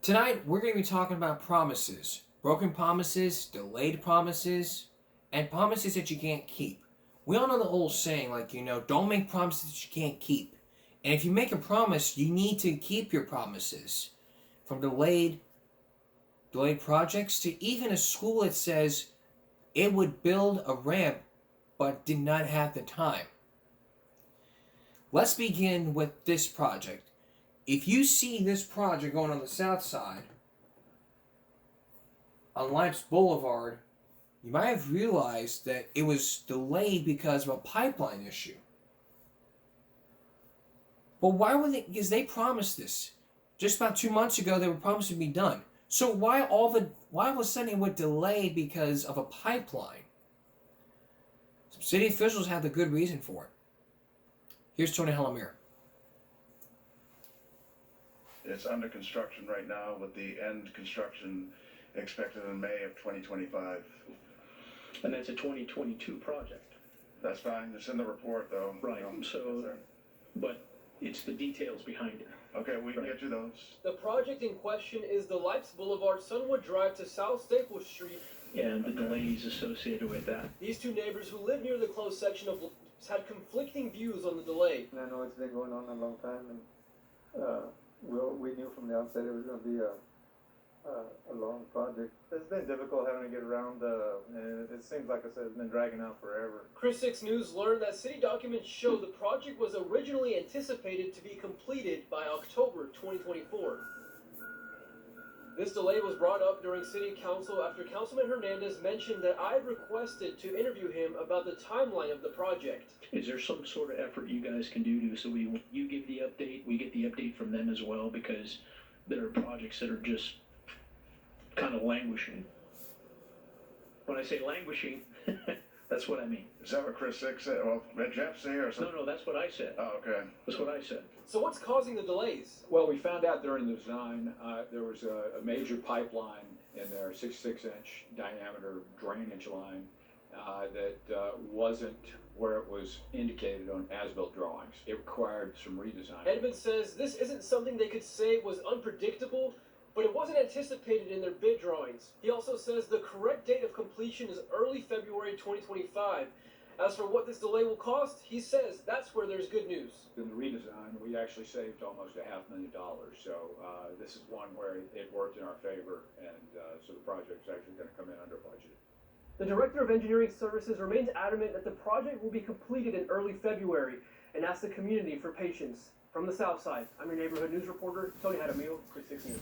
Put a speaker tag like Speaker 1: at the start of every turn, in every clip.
Speaker 1: Tonight, we're going to be talking about promises. Broken promises, delayed promises, and promises that you can't keep. We all know the old saying, don't make promises that you can't keep. And if you make a promise, you need to keep your promises. From delayed projects to even a school that says it would build a ramp but did not have the time. Let's begin with this project. If you see this project going on the south side, on Lipes Boulevard, you might have realized that it was delayed because of a pipeline issue. But why would they? Because they promised this. Just about 2 months ago, they were promised to be done. So why all of a sudden it would delay because of a pipeline? Some city officials have the good reason for it. Here's Tony Halamir.
Speaker 2: It's under construction right now with the end construction expected in May of 2025.
Speaker 3: And that's a 2022 project.
Speaker 2: That's fine. It's in the report though.
Speaker 3: Right. But it's the details behind it.
Speaker 2: Okay, we can get you those.
Speaker 4: The project in question is the Lipes Boulevard Sunwood Drive to South Staples Street.
Speaker 3: And the delays associated with that.
Speaker 4: These two neighbors who live near the closed section of Lipes had conflicting views on the delay.
Speaker 5: I know it's been going on a long time, and we knew from the outset it was going to be a long project. It's been difficult having to get around, and it seems like I said, it's been dragging out forever.
Speaker 4: Chris 6 News learned that city documents show the project was originally anticipated to be completed by October 2024. This delay was brought up during city council after Councilman Hernandez mentioned that I requested to interview him about the timeline of the project.
Speaker 3: Is there some sort of effort you guys can do so you give the update, we get the update from them as well? Because there are projects that are just kind of languishing. When I say languishing, that's what I mean.
Speaker 2: Is that what Chris Six said? Well, did Jeff say or something?
Speaker 3: No, that's what I said.
Speaker 2: Oh, okay.
Speaker 3: That's what I said.
Speaker 4: So what's causing the delays?
Speaker 6: Well, we found out during the design there was a major pipeline in there, 66-inch diameter drainage line that wasn't where it was indicated on as-built drawings. It required some redesign.
Speaker 4: Edmund says this isn't something they could say was unpredictable, but it wasn't anticipated in their bid drawings. He also says the correct date of completion is early February 2025. As for what this delay will cost, he says that's where there's good news.
Speaker 6: In the redesign, we actually saved almost $500,000. So this is one where it worked in our favor, and so the project's actually going to come in under budget.
Speaker 4: The Director of Engineering Services remains adamant that the project will be completed in early February and asks the community for patience. From the South Side, I'm your neighborhood news reporter, Tony Hadamio, Chris 6 News.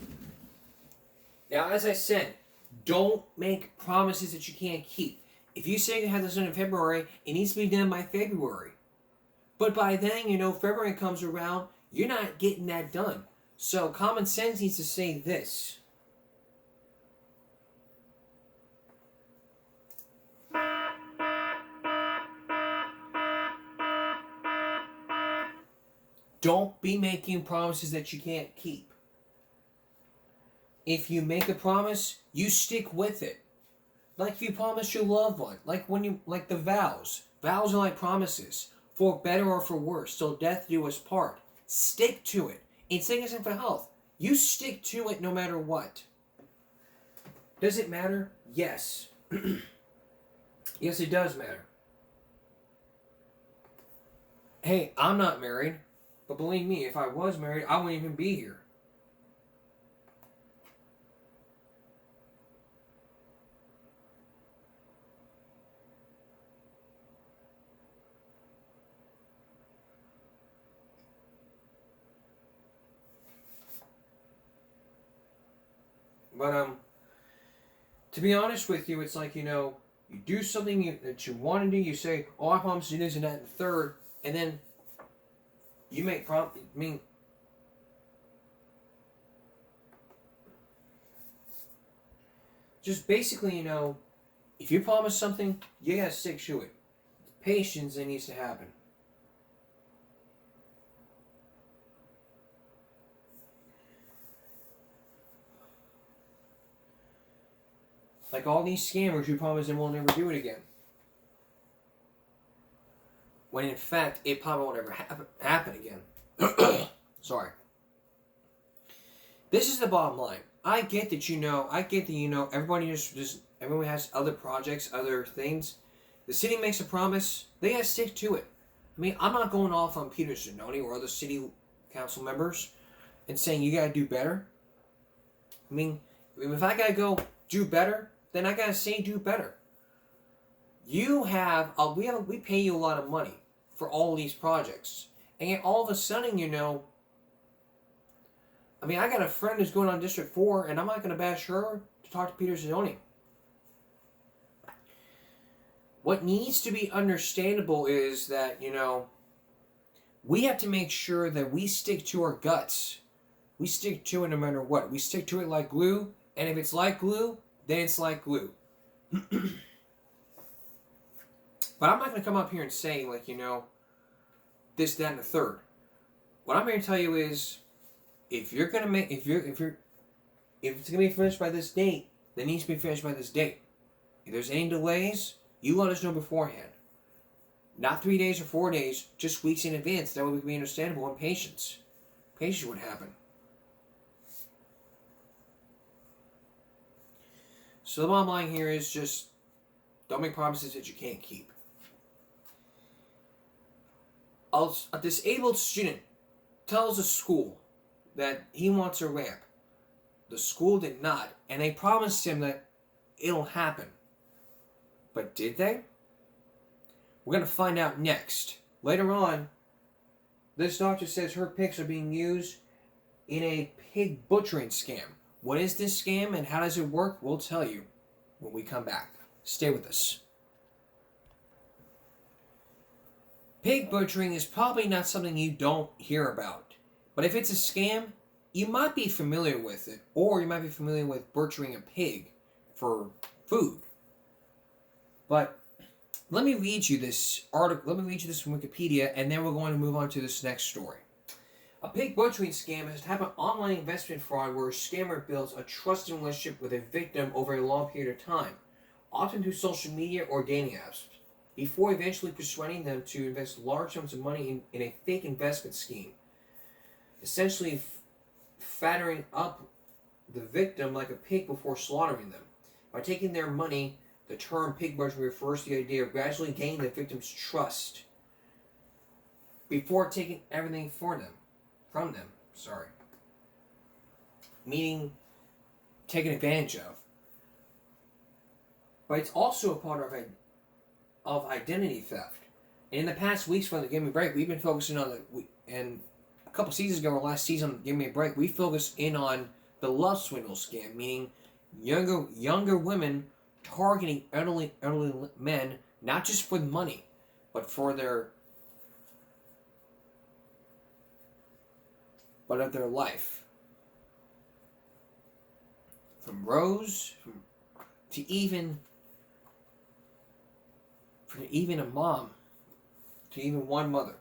Speaker 1: Now, as I said, don't make promises that you can't keep. If you say you have this done in February, it needs to be done by February. But by then, February comes around, you're not getting that done. So common sense needs to say this. Don't be making promises that you can't keep. If you make a promise, you stick with it. Like if you promise your loved one, like the vows. Vows are like promises, for better or for worse, till death do us part. Stick to it. In sickness and for health, you stick to it no matter what. Does it matter? Yes. Yes, it does matter. Hey, I'm not married, but believe me, if I was married, I wouldn't even be here. But to be honest with you, it's like, you do something that you want to do, you say, oh, I promise to do this and that and the third, and then you make just basically, if you promise something, you gotta stick to it. Patience that needs to happen. Like all these scammers who promise them will never do it again. When in fact, it probably won't ever happen again. Sorry. This is the bottom line. I get that, everybody just everyone has other projects, other things. The city makes a promise, they gotta stick to it. I mean, I'm not going off on Peter Zanoni or other city council members and saying you gotta do better. I mean, if I gotta go do better, then I gotta say do better. You have, we pay you a lot of money for all these projects, and yet all of a sudden, I mean, I got a friend who's going on District 4, and I'm not going to bash her to talk to Peter Zanoni. What needs to be understandable is that, we have to make sure that we stick to our guts. We stick to it no matter what. We stick to it like glue, and if it's like glue, then it's like glue. But I'm not going to come up here and say, this, that, and the third. What I'm here to tell you is, if it's gonna be finished by this date, then it needs to be finished by this date. If there's any delays, you let us know beforehand. Not 3 days or 4 days, just weeks in advance. That way we can be understandable and patience. Patience would happen. So the bottom line here is just don't make promises that you can't keep. A disabled student tells a school that he wants a ramp. The school did not, and they promised him that it'll happen. But did they? We're going to find out next. Later on, this doctor says her pigs are being used in a pig butchering scam. What is this scam and how does it work? We'll tell you when we come back. Stay with us. Pig butchering is probably not something you don't hear about. But if it's a scam, you might be familiar with it, or you might be familiar with butchering a pig for food. But let me read you this article. Let me read you this from Wikipedia, and then we're going to move on to this next story. A pig butchering scam is a type of online investment fraud where a scammer builds a trusted relationship with a victim over a long period of time, often through social media or dating apps, before eventually persuading them to invest large sums of money in a fake investment scheme. Essentially fattering up the victim like a pig before slaughtering them. By taking their money, the term pig butchering refers to the idea of gradually gaining the victim's trust before taking everything from them. Meaning taken advantage of. But it's also a part of identity theft. And in the past weeks from the Give Me a Break, we've been focusing on and a couple seasons ago, or last season, Give Me a Break, we focused in on the love swindle scam, meaning younger women targeting elderly men, not just for money, but for their life. From Rose to even a mom, to even one mother.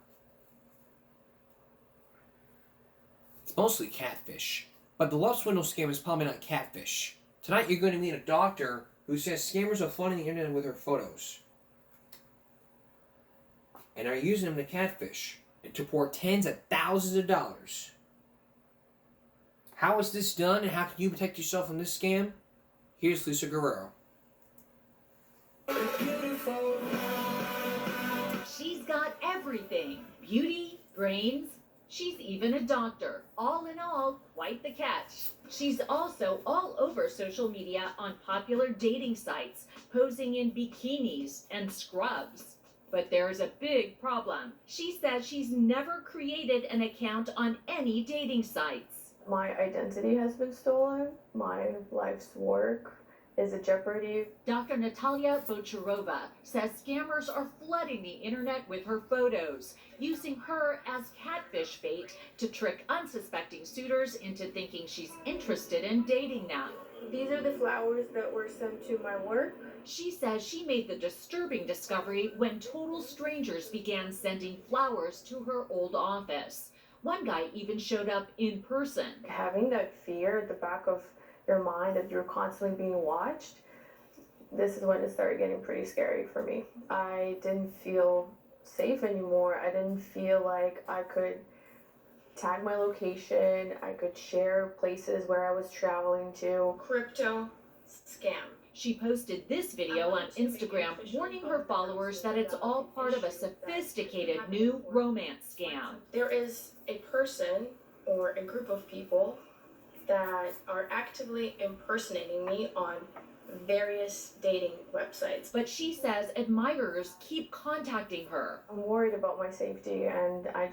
Speaker 1: It's mostly catfish. But the love swindle scam is probably not catfish. Tonight you're going to meet a doctor who says scammers are flooding the internet with her photos. And are using them to catfish and to pour tens of thousands of dollars. How is this done and how can you protect yourself from this scam? Here's Lisa Guerrero.
Speaker 7: She's got everything. Beauty, brains. She's even a doctor. All in all, quite the catch. She's also all over social media on popular dating sites, posing in bikinis and scrubs. But there's a big problem. She says she's never created an account on any dating sites.
Speaker 8: My identity has been stolen. My life's work is a jeopardy.
Speaker 7: Dr. Natalia Bocharova says scammers are flooding the internet with her photos, using her as catfish bait to trick unsuspecting suitors into thinking she's interested in dating them.
Speaker 8: These are the flowers that were sent to my work.
Speaker 7: She says she made the disturbing discovery when total strangers began sending flowers to her old office. One guy even showed up in person.
Speaker 8: Having that fear at the back of your mind that you're constantly being watched, this is when it started getting pretty scary for me. I didn't feel safe anymore. I didn't feel like I could tag my location, I could share places where I was traveling to.
Speaker 9: Crypto scam.
Speaker 7: She posted this video on Instagram warning her followers that it's all part of a sophisticated new romance scam.
Speaker 9: There is a person or a group of people that are actively impersonating me on various dating websites.
Speaker 7: But she says admirers keep contacting her.
Speaker 8: I'm worried about my safety, and I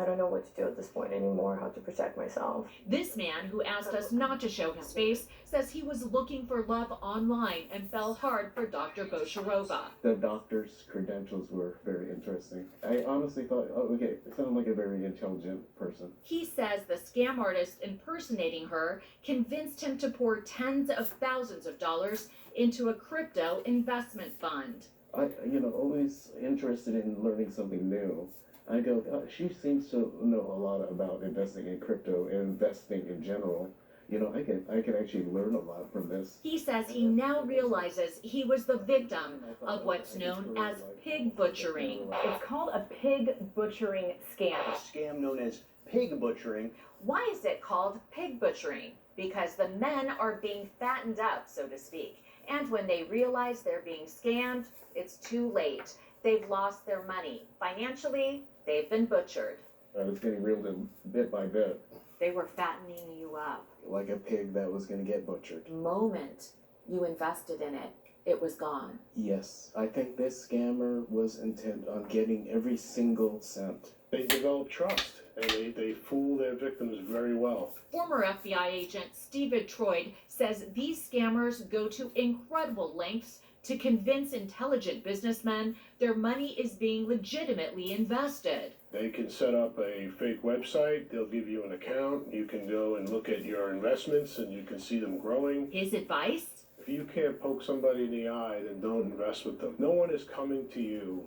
Speaker 8: don't know what to do at this point anymore, how to protect myself.
Speaker 7: This man, who asked us not to show his face, says he was looking for love online and fell hard for Dr. Bosharova.
Speaker 10: The doctor's credentials were very interesting. I honestly thought, oh, okay, it sounded like a very intelligent person.
Speaker 7: He says the scam artist impersonating her convinced him to pour tens of thousands of dollars into a crypto investment fund.
Speaker 10: Always interested in learning something new. I go, she seems to know a lot about investing in crypto and investing in general. I can actually learn a lot from this.
Speaker 7: He says he now realizes he was the victim of what's known as pig butchering.
Speaker 11: It's called a pig butchering scam.
Speaker 12: A scam known as pig butchering.
Speaker 7: Why is it called pig butchering? Because the men are being fattened up, so to speak. And when they realize they're being scammed, it's too late. They've lost their money. Financially, they've been butchered.
Speaker 10: I was getting reeled in bit by bit.
Speaker 7: They were fattening you up.
Speaker 10: Like a pig that was going to get butchered.
Speaker 7: The moment you invested in it, it was gone.
Speaker 10: Yes, I think this scammer was intent on getting every single cent.
Speaker 13: They develop trust, and they fool their victims very well.
Speaker 7: Former FBI agent Stephen Troyd says these scammers go to incredible lengths to convince intelligent businessmen their money is being legitimately invested.
Speaker 13: They can set up a fake website, they'll give you an account, you can go and look at your investments and you can see them growing.
Speaker 7: His advice?
Speaker 13: If you can't poke somebody in the eye, then don't invest with them. No one is coming to you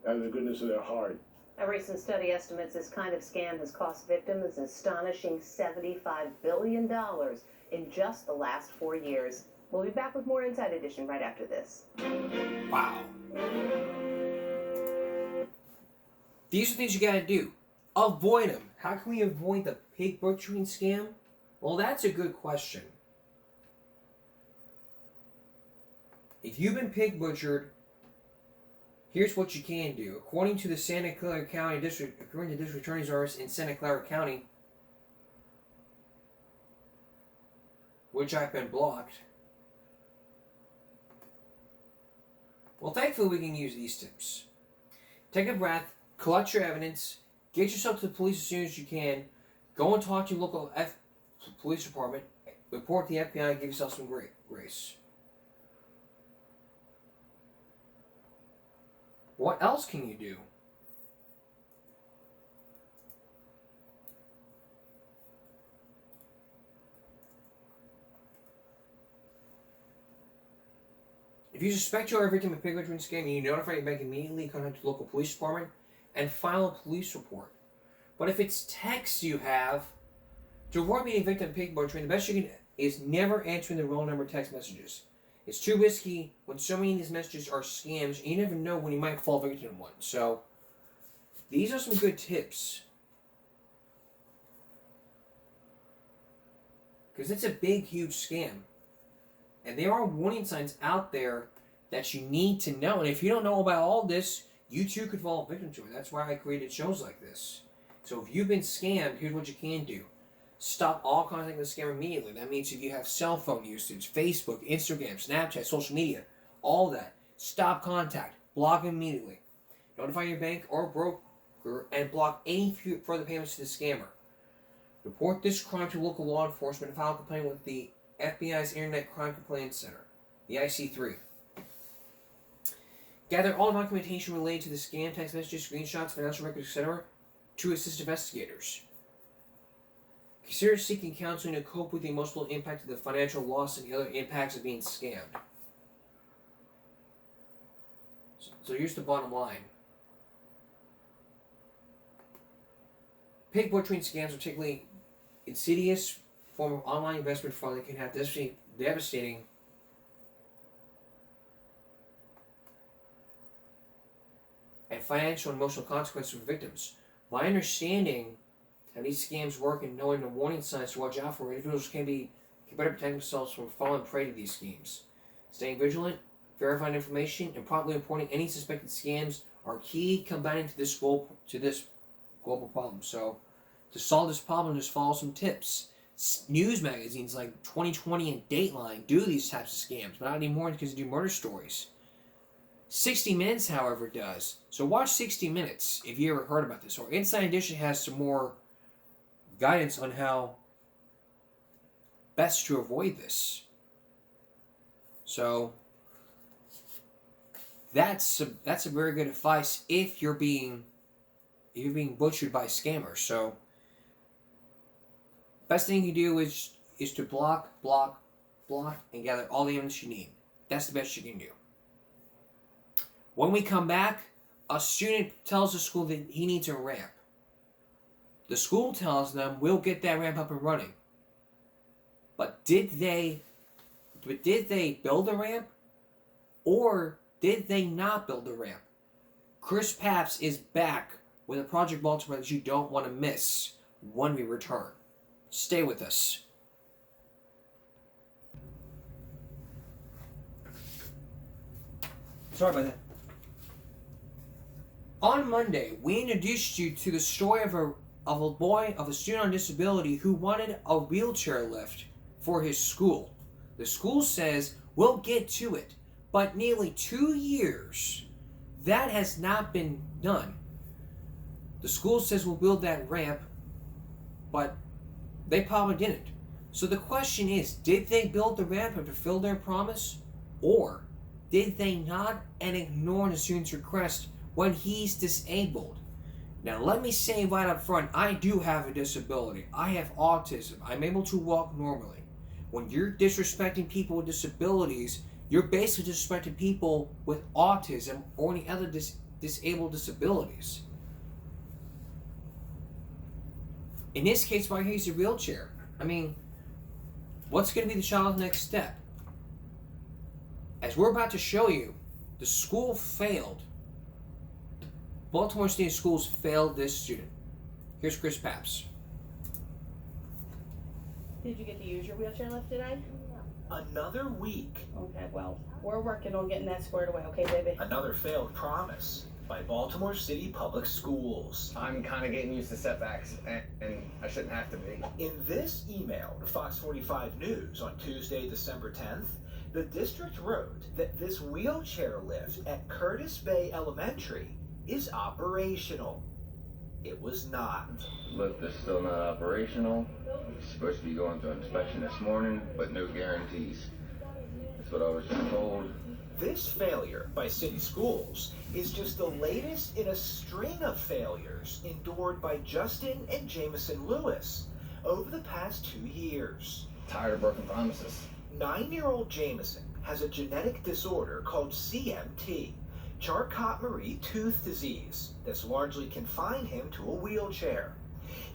Speaker 13: out of the goodness of their heart.
Speaker 11: A recent study estimates this kind of scam has cost victims an astonishing $75 billion in just the last 4 years. We'll be back with more Inside Edition right after this.
Speaker 1: Wow. These are things you gotta do. Avoid them. How can we avoid the pig butchering scam? Well, that's a good question. If you've been pig butchered, here's what you can do. According to the Santa Clara County District, according to the District Attorney's Office in Santa Clara County, which I've been blocked. Well, thankfully we can use these tips. Take a breath, collect your evidence, get yourself to the police as soon as you can, go and talk to your local police department, report to the FBI, give yourself some grace. What else can you do? If you suspect you are a victim of a pig butchering scam, you notify your bank immediately, contact the local police department, and file a police report. But if it's texts you have, to avoid being a victim of pig butchering, the best you can is never answering the wrong number text messages. It's too risky when so many of these messages are scams, and you never know when you might fall victim to one. So, these are some good tips. Because it's a big, huge scam. And there are warning signs out there that you need to know. And if you don't know about all this, you too could fall victim to it. That's why I created shows like this. So if you've been scammed, here's what you can do. Stop all contact with the scammer immediately. That means if you have cell phone usage, Facebook, Instagram, Snapchat, social media, all that, stop contact. Block immediately. Notify your bank or broker and block any further payments to the scammer. Report this crime to local law enforcement and file a complaint with the FBI's Internet Crime Complaints Center, the IC3. Gather all documentation related to the scam, text messages, screenshots, financial records, etc. to assist investigators. Consider seeking counseling to cope with the emotional impact of the financial loss and the other impacts of being scammed. So here's the bottom line. Pig butchering scams are particularly insidious form of online investment fraud that can have devastating and financial and emotional consequences for victims. My understanding how these scams work, and knowing the warning signs to watch out for. Individuals can better protect themselves from falling prey to these schemes. Staying vigilant, verifying information, and promptly reporting any suspected scams are key combating to this global problem. So, to solve this problem, just follow some tips. News magazines like 2020 and Dateline do these types of scams, but not anymore because they do murder stories. 60 Minutes, however, does. So watch 60 Minutes if you ever heard about this. Or Inside Edition has some more guidance on how best to avoid this. So that's a very good advice if you're being butchered by scammers. So best thing you do is to block, and gather all the evidence you need. That's the best you can do. When we come back, a student tells the school that he needs a ramp. The school tells them, we'll get that ramp up and running. But did they build a ramp? Or did they not build a ramp? Chris Papps is back with a Project Baltimore that you don't want to miss when we return. Stay with us.
Speaker 14: Sorry about that.
Speaker 1: On Monday, we introduced you to the story of a student on disability who wanted a wheelchair lift for his school. The school says, we'll get to it, but nearly 2 years, that has not been done. The school says we'll build that ramp, but they probably didn't. So the question is, did they build the ramp to fulfill their promise? Or did they not and ignore the student's request when he's disabled? Now let me say right up front, I do have a disability. I have autism. I'm able to walk normally. When you're disrespecting people with disabilities, you're basically disrespecting people with autism or any other disabled disabilities. In this case, why he's a wheelchair? I mean, what's going to be the child's next step? As we're about to show you, the school failed. Baltimore City Schools failed this student. Here's Chris Papps.
Speaker 15: Did you get to use your wheelchair lift today?
Speaker 16: Another week.
Speaker 15: Okay, well, we're working on getting that squared away, okay, baby?
Speaker 16: Another failed promise by Baltimore City Public Schools.
Speaker 17: I'm kind of getting used to setbacks, and I shouldn't have to be.
Speaker 16: In this email to Fox 45 News on Tuesday, December 10th, the district wrote that this wheelchair lift at Curtis Bay Elementary is operational. It was not.
Speaker 18: Lift is still not operational. It's supposed to be going through inspection this morning, but no guarantees. That's what I was just told.
Speaker 16: This failure by city schools is just the latest in a string of failures endured by Justin and Jameson Lewis over the past 2 years.
Speaker 17: Tired of broken promises.
Speaker 16: 9-year-old Jameson has a genetic disorder called CMT, Charcot-Marie tooth disease, that's largely confined him to a wheelchair.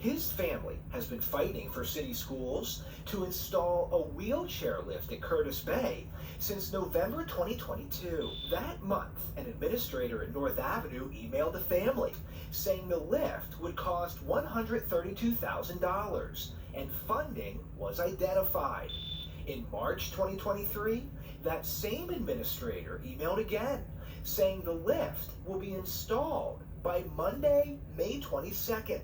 Speaker 16: His family has been fighting for city schools to install a wheelchair lift at Curtis Bay since November 2022. That month, an administrator at North Avenue emailed the family saying the lift would cost $132,000 and funding was identified. In March 2023, that same administrator emailed again saying the lift will be installed by Monday, May 22nd,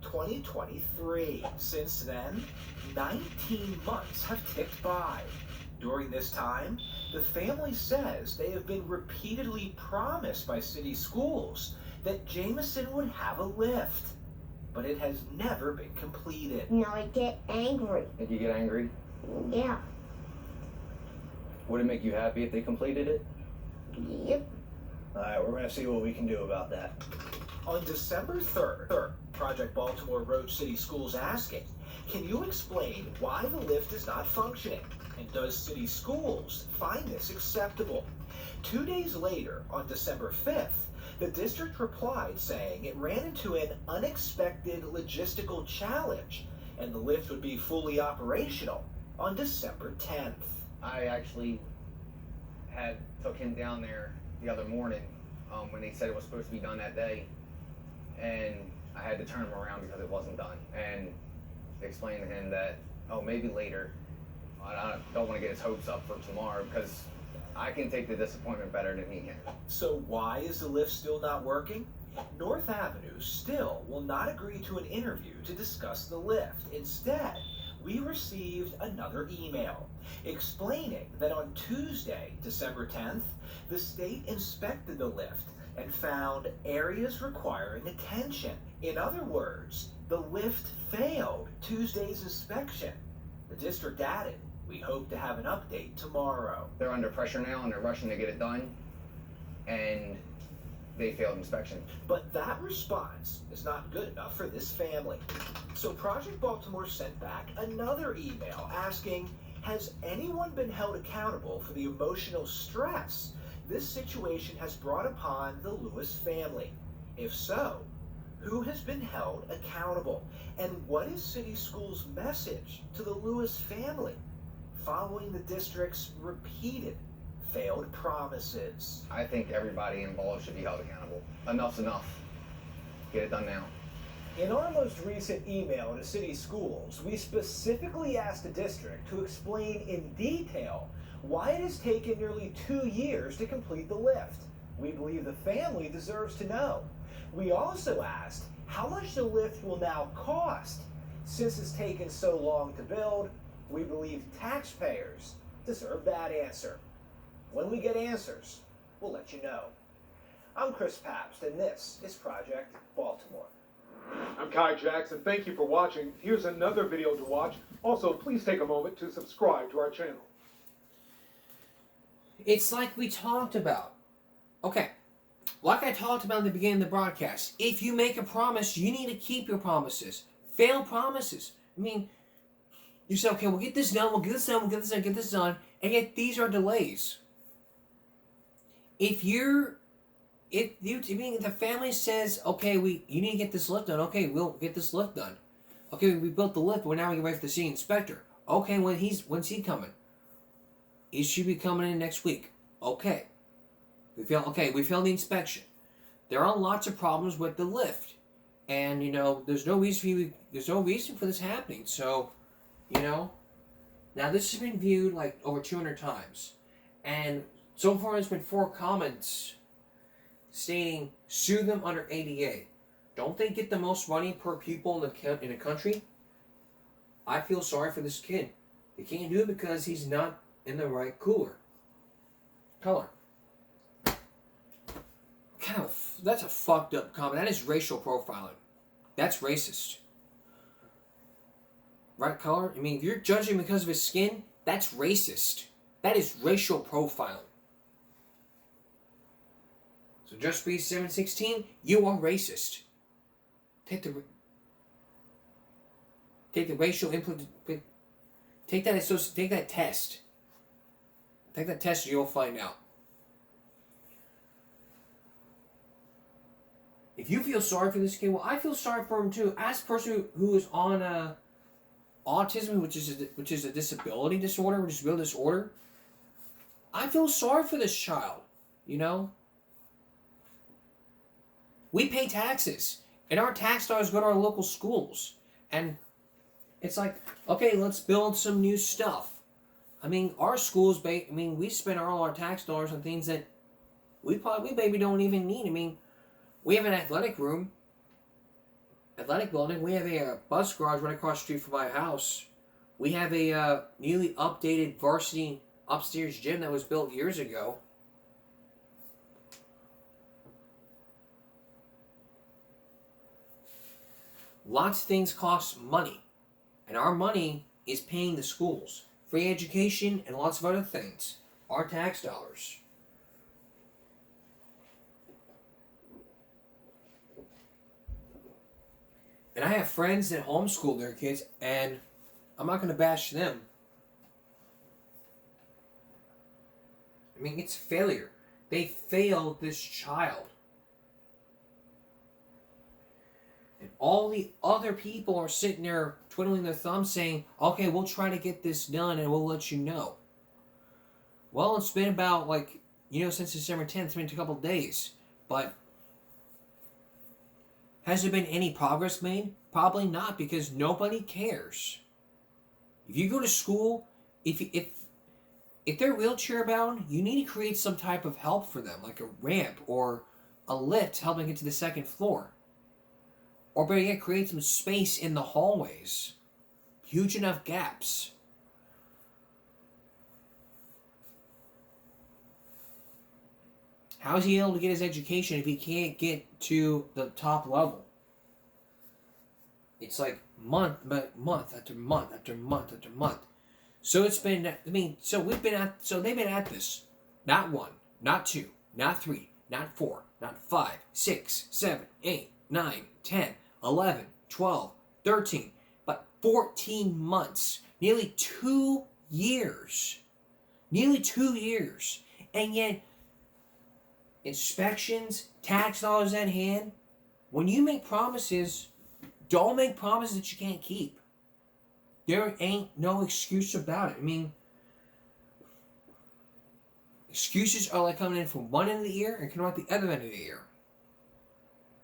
Speaker 16: 2023. Since then, 19 months have ticked by. During this time, the family says they have been repeatedly promised by city schools that Jameson would have a lift, but it has never been completed.
Speaker 19: No, I get angry.
Speaker 17: Did you get angry?
Speaker 19: Yeah.
Speaker 17: Would it make you happy if they completed it?
Speaker 19: Yep.
Speaker 16: Alright, we're gonna see what we can do about that. On December 3rd, Project Baltimore wrote city schools asking, can you explain why the lift is not functioning? And does city schools find this acceptable? 2 days later, on December 5th, the district replied saying it ran into an unexpected logistical challenge and the lift would be fully operational on December 10th.
Speaker 17: I actually took him down there the other morning when they said it was supposed to be done that day, and I had to turn him around because it wasn't done, and explain to him that, oh, maybe later. I don't want to get his hopes up for tomorrow because I can take the disappointment better than he can.
Speaker 16: So why is the lift still not working? North Avenue still will not agree to an interview to discuss the lift. Instead, we received another email explaining that on Tuesday, December 10th, the state inspected the lift and found areas requiring attention. In other words, the lift failed Tuesday's inspection. The district added, we hope to have an update tomorrow.
Speaker 17: They're under pressure now and they're rushing to get it done, and they failed inspection.
Speaker 16: But that response is not good enough for this family. So Project Baltimore sent back another email asking, has anyone been held accountable for the emotional stress this situation has brought upon the Lewis family? If so, who has been held accountable? And what is City Schools' message to the Lewis family following the district's repeated failed promises?
Speaker 17: I think everybody involved should be held accountable. Enough's enough. Get it done now.
Speaker 16: In our most recent email to City Schools, we specifically asked the district to explain in detail why it has taken nearly 2 years to complete the lift. We believe the family deserves to know. We also asked how much the lift will now cost. Since it's taken so long to build, we believe taxpayers deserve that answer. When we get answers, we'll let you know. I'm Chris Pabst, and this is Project Baltimore.
Speaker 14: I'm Kai Jackson. Thank you for watching. Here's another video to watch. Also, please take a moment to subscribe to our channel.
Speaker 1: It's like we talked about. Okay. Like I talked about in the beginning of the broadcast, if you make a promise, you need to keep your promises. Failed promises. I mean, you say, okay, we'll get this done, we'll get this done, we'll get this done, get this done, and yet these are delays. If the family says, okay, you need to get this lift done, okay, we'll get this lift done. Okay, we built the lift, well, now we can wait for the city inspector. Okay, when's he coming? He should be coming in next week. Okay. We failed the inspection. There are lots of problems with the lift. And, there's no reason for this happening. So, now this has been viewed like over 200 times. And so far there's been 4 comments stating, sue them under ADA. Don't they get the most money per pupil in the country? I feel sorry for this kid. He can't do it because he's not in the right color. That's a fucked up comment. That is racial profiling. That's racist. Right color? I mean, if you're judging because of his skin, that's racist. That is racial profiling. So Just Breathe 716, you are racist. Take the racial input. Take that test. Take that test, and you'll find out. If you feel sorry for this kid, well, I feel sorry for him too. As a person who is on autism, which is a disability disorder, I feel sorry for this child. We pay taxes, and our tax dollars go to our local schools, and it's like, okay, let's build some new stuff. I mean, our schools, we spend all our tax dollars on things that we maybe don't even need. I mean, we have an athletic building. We have a bus garage right across the street from my house. We have a newly updated varsity upstairs gym that was built years ago. Lots of things cost money. And our money is paying the schools. Free education and lots of other things. Our tax dollars. And I have friends that homeschool their kids, and I'm not going to bash them. I mean, it's failure. They failed this child. And all the other people are sitting there twiddling their thumbs saying, okay, we'll try to get this done and we'll let you know. Well, it's been about, since December 10th, it's been a couple of days. But Has there been any progress made? Probably not, because nobody cares. If you go to school, if they're wheelchair bound, you need to create some type of help for them, like a ramp or a lift helping get to the second floor. Or better yet, create some space in the hallways. Huge enough gaps. How is he able to get his education if he can't get to the top level? It's like month after month after month after month. So it's been, they've been at this. Not 1, not 2, not 3, not 4, not 5, 6, 7, 8, 9, 10, 11, 12, 13, but 14 months. Nearly 2 years. Nearly 2 years. And yet, inspections, tax dollars at hand. When you make promises, don't make promises that you can't keep. There ain't no excuse about it. I mean, excuses are like coming in from one end of the ear and coming out the other end of the ear.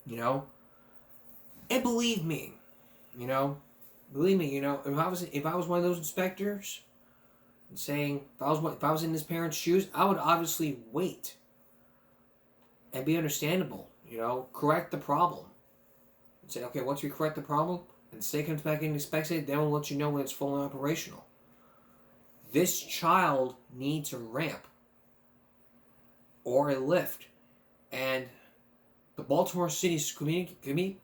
Speaker 1: You know? And believe me, if I was one of those inspectors and saying, if I was in this parent's shoes, I would obviously wait and be understandable, correct the problem. And say, okay, once we correct the problem, and the state comes back in and inspects it, then we'll let you know when it's fully operational. This child needs a ramp or a lift. And the Baltimore City's community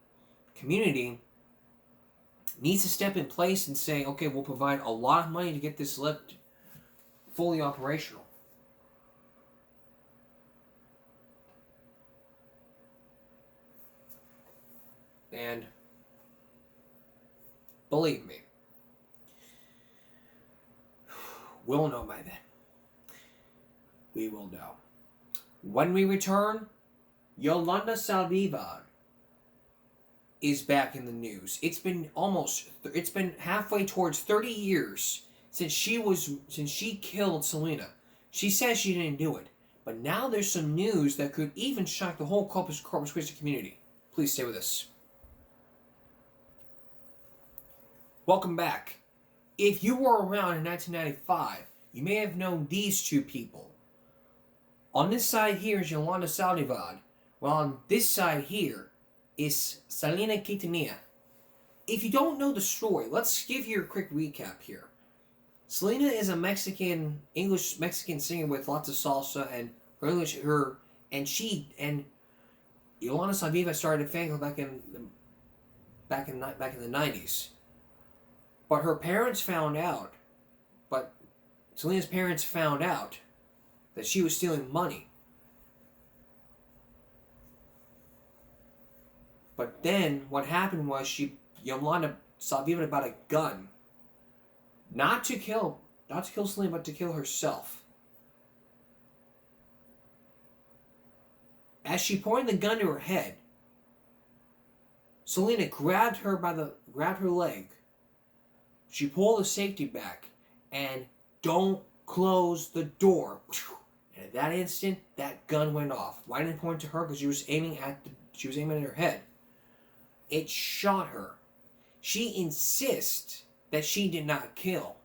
Speaker 1: needs to step in place and say, okay, we'll provide a lot of money to get this lift fully operational. And believe me, we'll know by then. We will know. When we return, Yolanda Saldivar is back in the news. It's been halfway towards 30 years since she killed Selena. She says she didn't do it, but now there's some news that could even shock the whole Corpus Christi community. Please stay with us. Welcome back. If you were around in 1995, you may have known these two people. On this side here is Yolanda Saldivar, while on this side here is Selena Quintanilla. If you don't know the story, let's give you a quick recap here. Selena is a English-Mexican singer with lots of salsa, and Yolanda Saldivar started a fan club back in the 90s. But Selena's parents found out that she was stealing money. But then what happened was Yolanda Saldivar bought a gun. Not to kill Selena, but to kill herself. As she pointed the gun to her head, Selena grabbed her leg. She pulled the safety back and don't close the door. And at that instant, that gun went off. Why didn't it point to her? Because she was aiming at her head. It shot her. She insists that she did not kill.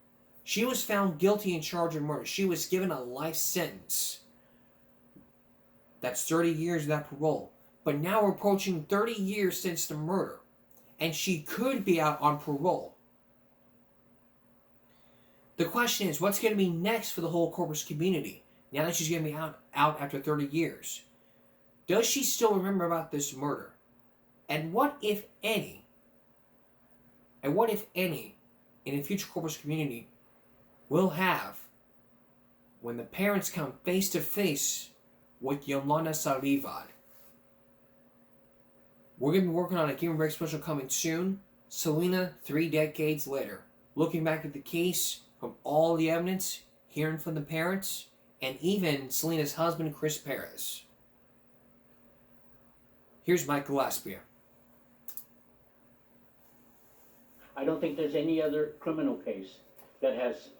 Speaker 1: She was found guilty and charged with murder. She was given a life sentence. That's 30 years without parole. But now we're approaching 30 years since the murder. And she could be out on parole. The question is, what's going to be next for the whole Corpus community, now that she's going to be out after 30 years? Does she still remember about this murder? And what if any, in the future Corpus community, will have when the parents come face to face with Yolanda Saldivar? We're going to be working on a Give 'Em Break special coming soon. Selena, 3 decades later. Looking back at the case, from all the evidence, hearing from the parents, and even Selena's husband, Chris Perez. Here's Mike Gillespie.
Speaker 20: I don't think there's any other criminal case that has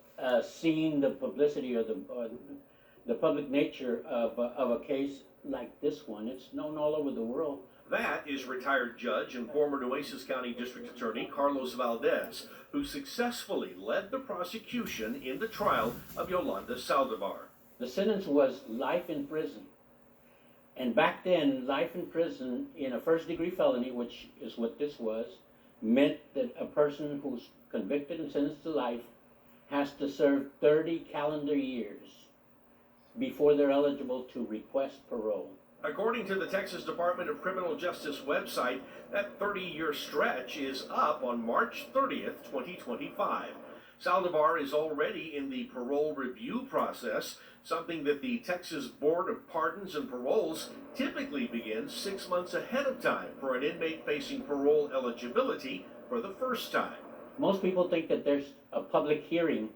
Speaker 20: seen the publicity or the public nature of a case like this one. It's known all over the world
Speaker 21: That is retired judge and former Nueces County District Attorney Carlos Valdez, who successfully led the prosecution in the trial of Yolanda Saldivar.
Speaker 20: The sentence was life in prison. And back then, life in prison in a first-degree felony, which is what this was, meant that a person who's convicted and sentenced to life has to serve 30 calendar years before they're eligible to request parole.
Speaker 21: According to the Texas Department of Criminal Justice website, that 30-year stretch is up on March 30th, 2025. Saldivar is already in the parole review process, something that the Texas Board of Pardons and Paroles typically begins 6 months ahead of time for an inmate facing parole eligibility for the first time.
Speaker 20: Most people think that there's a public hearing,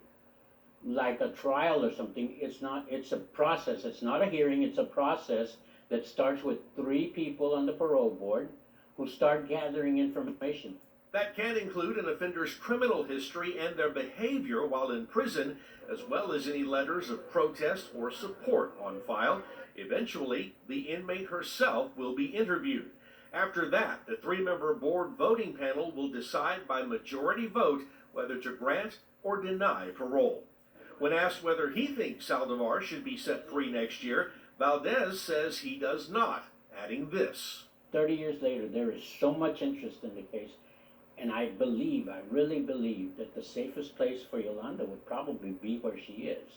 Speaker 20: like a trial or something. It's not. It's a process. It's not a hearing. It's a process that starts with 3 people on the parole board who start gathering information.
Speaker 21: That can include an offender's criminal history and their behavior while in prison, as well as any letters of protest or support on file. Eventually, the inmate herself will be interviewed. After that, the 3-member board voting panel will decide by majority vote whether to grant or deny parole. When asked whether he thinks Saldivar should be set free next year, Valdez says he does not, adding this.
Speaker 20: 30 years later, there is so much interest in the case. And I really believe that the safest place for Yolanda would probably be where she is.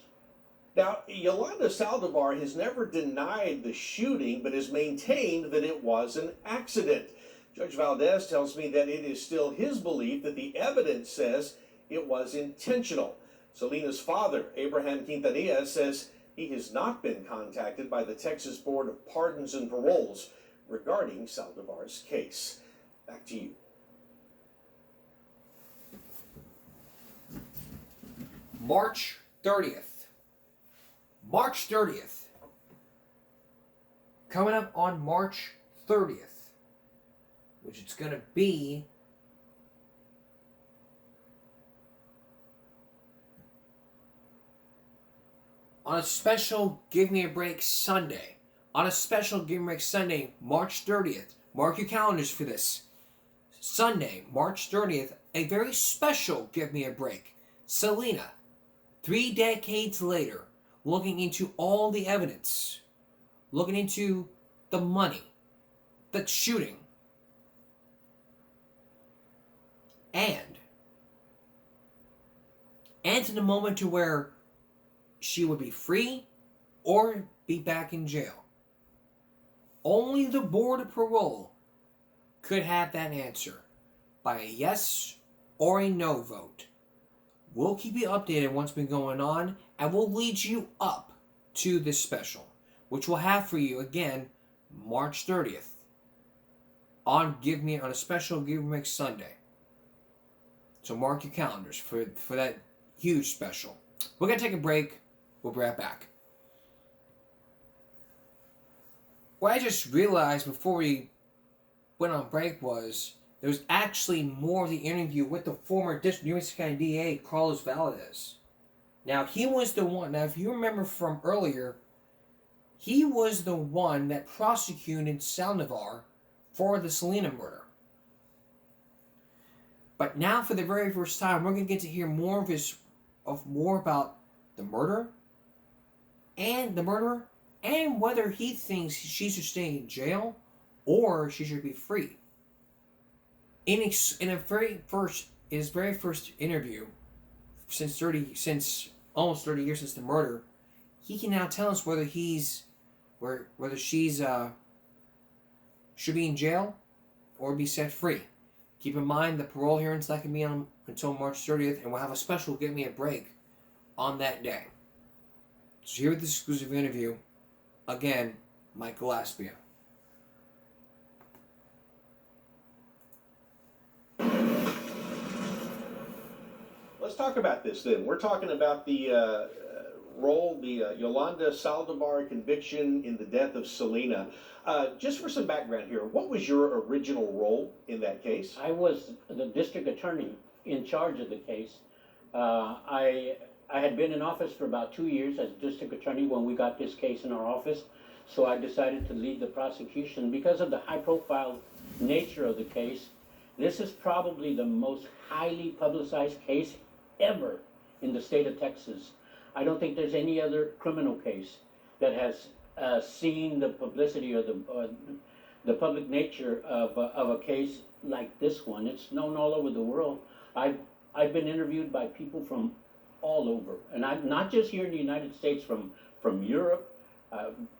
Speaker 22: Now, Yolanda Saldivar has never denied the shooting, but has maintained that it was an accident. Judge Valdez tells me that it is still his belief that the evidence says it was intentional. Selena's father, Abraham Quintanilla, says he has not been contacted by the Texas Board of Pardons and Paroles regarding Saldivar's case. Back to you.
Speaker 1: March 30th. March 30th. Coming up on March 30th, which it's going to be on a special Give Me a Break Sunday. On a special Give Me a Break Sunday, March 30th. Mark your calendars for this. Sunday, March 30th, a very special Give Me a Break. Selena, 3 decades later, looking into all the evidence, looking into the money, the shooting, and to the moment to where she would be free or be back in jail. Only the Board of Parole could have that answer by a yes or a no vote. We'll keep you updated what's been going on, and we'll lead you up to this special, which we'll have for you again March 30th on a special Give Me a Break Sunday. So mark your calendars for that huge special. We're gonna take a break. We'll be right back. What I just realized before we went on break was there was actually more of the interview with the former Nueces County DA, Carlos Valdez. Now, he was the one, now if you remember from earlier, he was the one that prosecuted Saldivar for the Selena murder. But now, for the very first time, we're going to get to hear more more about the murder, and whether he thinks she should stay in jail or she should be free. In his very first interview, since almost 30 years since the murder, he can now tell us whether she's should be in jail or be set free. Keep in mind the parole hearing's not going to be on until March 30th, and we'll have a special Give Me a Break on that day. So here with this exclusive interview, again, Mike Gillespie.
Speaker 22: Let's talk about this then. We're talking about the Yolanda Saldivar conviction in the death of Selena. Just for some background here, what was your original role in that case?
Speaker 20: I was the district attorney in charge of the case. I had been in office for about 2 years as district attorney when we got this case in our office. So I decided to lead the prosecution because of the high-profile nature of the case. This is probably the most highly publicized case ever in the state of Texas. I don't think there's any other criminal case that has seen the publicity or the public nature of a case like this one. It's known all over the world. I've been interviewed by people from all over, and I'm not just here in the United States, from Europe,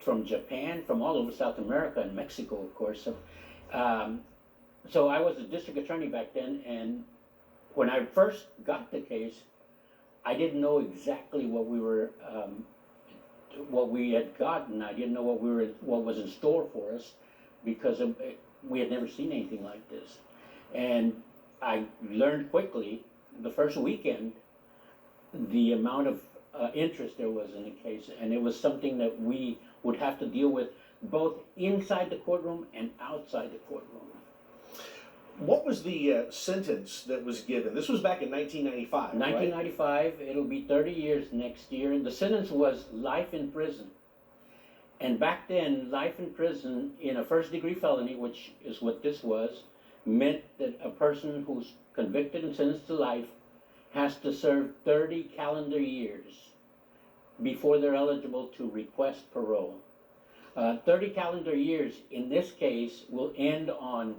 Speaker 20: from Japan, from all over South America and Mexico, of course. So I was a district attorney back then, and when I first got the case, I didn't know exactly what we had gotten. I didn't know what was in store for us, because we had never seen anything like this. And I learned quickly, the first weekend, the amount of interest there was in the case, and it was something that we would have to deal with both inside the courtroom and outside the courtroom.
Speaker 22: What was the sentence that was given? This was back in 1995,
Speaker 20: 1995, right? It'll be 30 years next year. The sentence was life in prison. And back then, life in prison in a first-degree felony, which is what this was, meant that a person who's convicted and sentenced to life has to serve 30 calendar years before they're eligible to request parole. 30 calendar years in this case will end on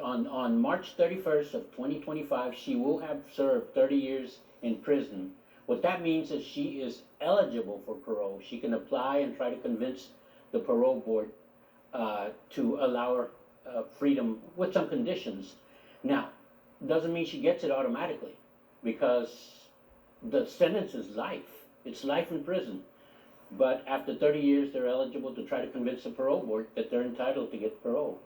Speaker 20: on March 31st of 2025. She will have served 30 years in prison. What that means is she is eligible for parole. She can apply and try to convince the parole board to allow her freedom with some conditions. Now, doesn't mean she gets it automatically, because the sentence is life. It's life in prison. But after 30 years, they're eligible to try to convince the parole board that they're entitled to get parole.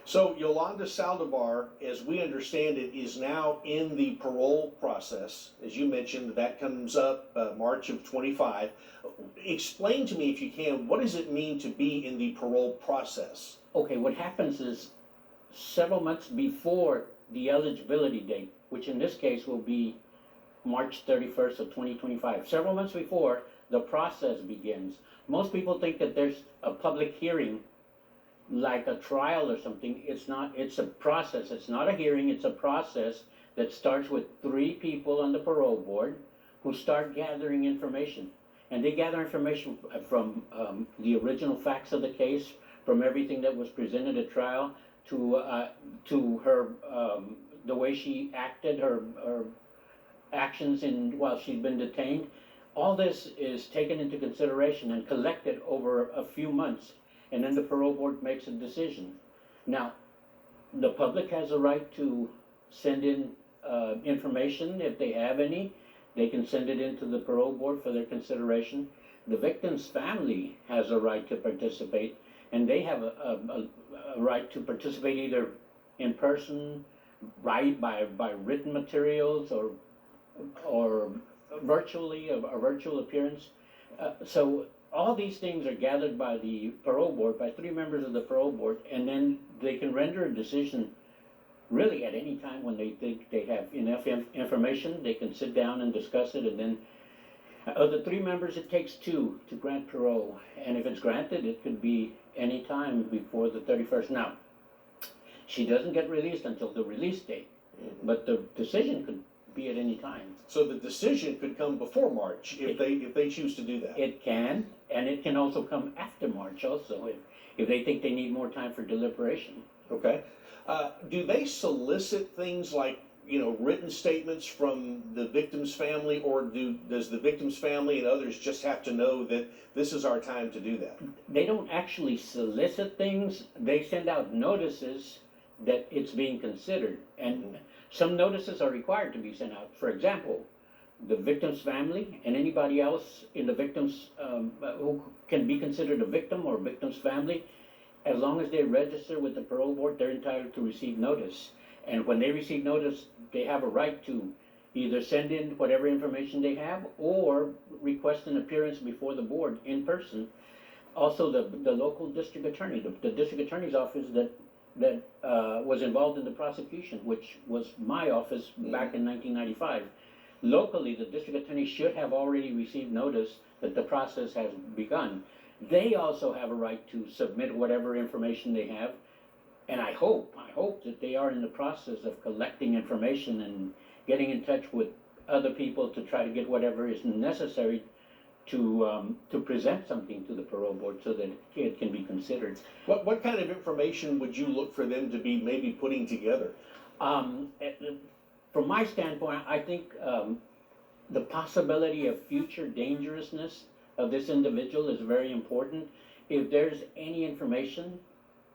Speaker 22: So Yolanda Saldivar, as we understand it, is now in the parole process. As you mentioned, that comes up March of 25. Explain to me, if you can, what does it mean to be in the parole process?
Speaker 20: Okay, what happens is several months before the eligibility date, which in this case will be March 31st of 2025, several months before, the process begins. Most people think that there's a public hearing like a trial or something. It's not. It's a process. It's not a hearing. It's a process that starts with 3 people on the parole board who start gathering information. And they gather information from the original facts of the case, from everything that was presented at trial, to her, the way she acted, her actions while she'd been detained. All this is taken into consideration and collected over a few months, and then the parole board makes a decision. Now, the public has a right to send in information if they have any. They can send it into the parole board for their consideration. The victim's family has a right to participate, and they have a right to participate either in person, by written materials, or virtually, a virtual appearance. So all these things are gathered by the parole board, by 3 members of the parole board, and then they can render a decision really at any time when they think they have enough information. They can sit down and discuss it, and then of the 3 members, it takes 2 to grant parole. And if it's granted, it could be any time before the 31st. Now, she doesn't get released until the release date, but the decision could be at any time.
Speaker 22: So the decision could come before March if they choose to do that.
Speaker 20: It can, and it can also come after March also, if they think they need more time for deliberation.
Speaker 22: Okay. Do they solicit things like, written statements from the victim's family, or does the victim's family and others just have to know that this is our time to do that?
Speaker 20: They don't actually solicit things. They send out notices that it's being considered, and some notices are required to be sent out. For example, the victim's family and anybody else in the victim's who can be considered a victim or victim's family, as long as they register with the parole board, they're entitled to receive notice. And when they receive notice, they have a right to either send in whatever information they have or request an appearance before the board in person. Also, the local district attorney, the district attorney's office that was involved in the prosecution, which was my office back in 1995. locally, the district attorney should have already received notice that the process has begun. They also have a right to submit whatever information they have, and I hope that they are in the process of collecting information and getting in touch with other people to try to get whatever is necessary to present something to the parole board so that it can be considered.
Speaker 22: What kind of information would you look for them to be maybe putting together?
Speaker 20: From my standpoint, I think the possibility of future dangerousness of this individual is very important. If there's any information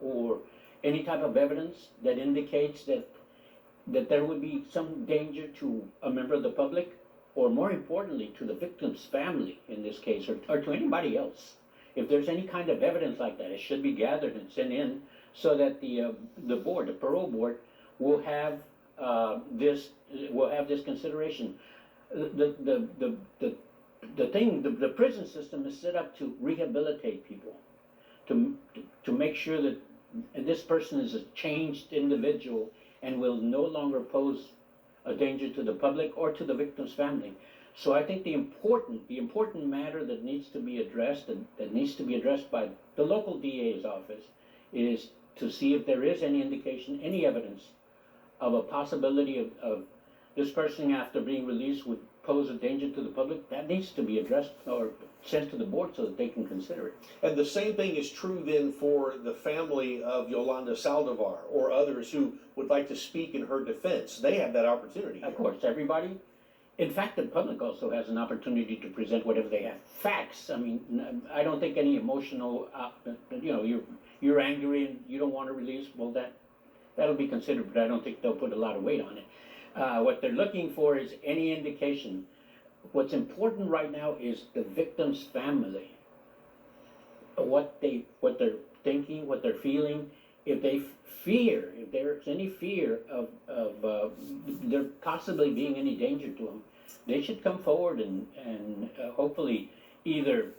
Speaker 20: or any type of evidence that indicates that there would be some danger to a member of the public, or more importantly, to the victim's family in this case, or to anybody else. If there's any kind of evidence like that, it should be gathered and sent in so that the board, the parole board, will have this consideration. The prison system is set up to rehabilitate people, to make sure that this person is a changed individual and will no longer pose a danger to the public or to the victim's family. So I think the important matter that needs to be addressed, and that needs to be addressed by the local DA's office, is to see if there is any indication, any evidence of a possibility of this person after being released would pose a danger to the public. That needs to be addressed or sent to the board so that they can consider it.
Speaker 22: And the same thing is true then for the family of Yolanda Saldivar or others who would like to speak in her defense. They have that opportunity.
Speaker 20: Of course, everybody. In fact, the public also has an opportunity to present whatever they have. Facts. I mean, I don't think any emotional, you're angry and you don't want to release, well, that'll be considered, but I don't think they'll put a lot of weight on it. What they're looking for is any indication. What's important right now is the victim's family, what they're thinking, what they're feeling. If there's any fear of there possibly being any danger to them, they should come forward and hopefully either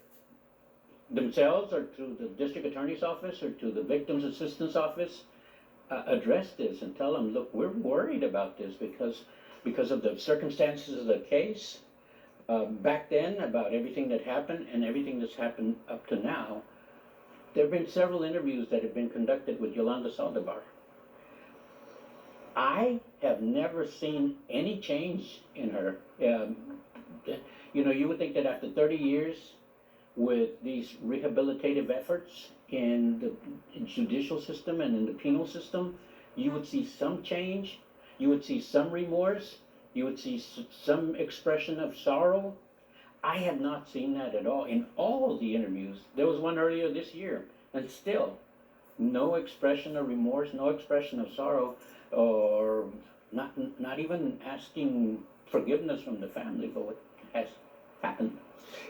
Speaker 20: themselves or through the district attorney's office or to the victim's assistance office address this and tell them, look, we're worried about this because of the circumstances of the case back then, about everything that happened and everything that's happened up to now. There have been several interviews that have been conducted with Yolanda Saldivar. I have never seen any change in her. You would think that after 30 years with these rehabilitative efforts in the judicial system and in the penal system, you would see some change, you would see some remorse, you would see some expression of sorrow. I have not seen that at all in all the interviews. There was one earlier this year, and still no expression of remorse, no expression of sorrow, or not even asking forgiveness from the family for what has happened.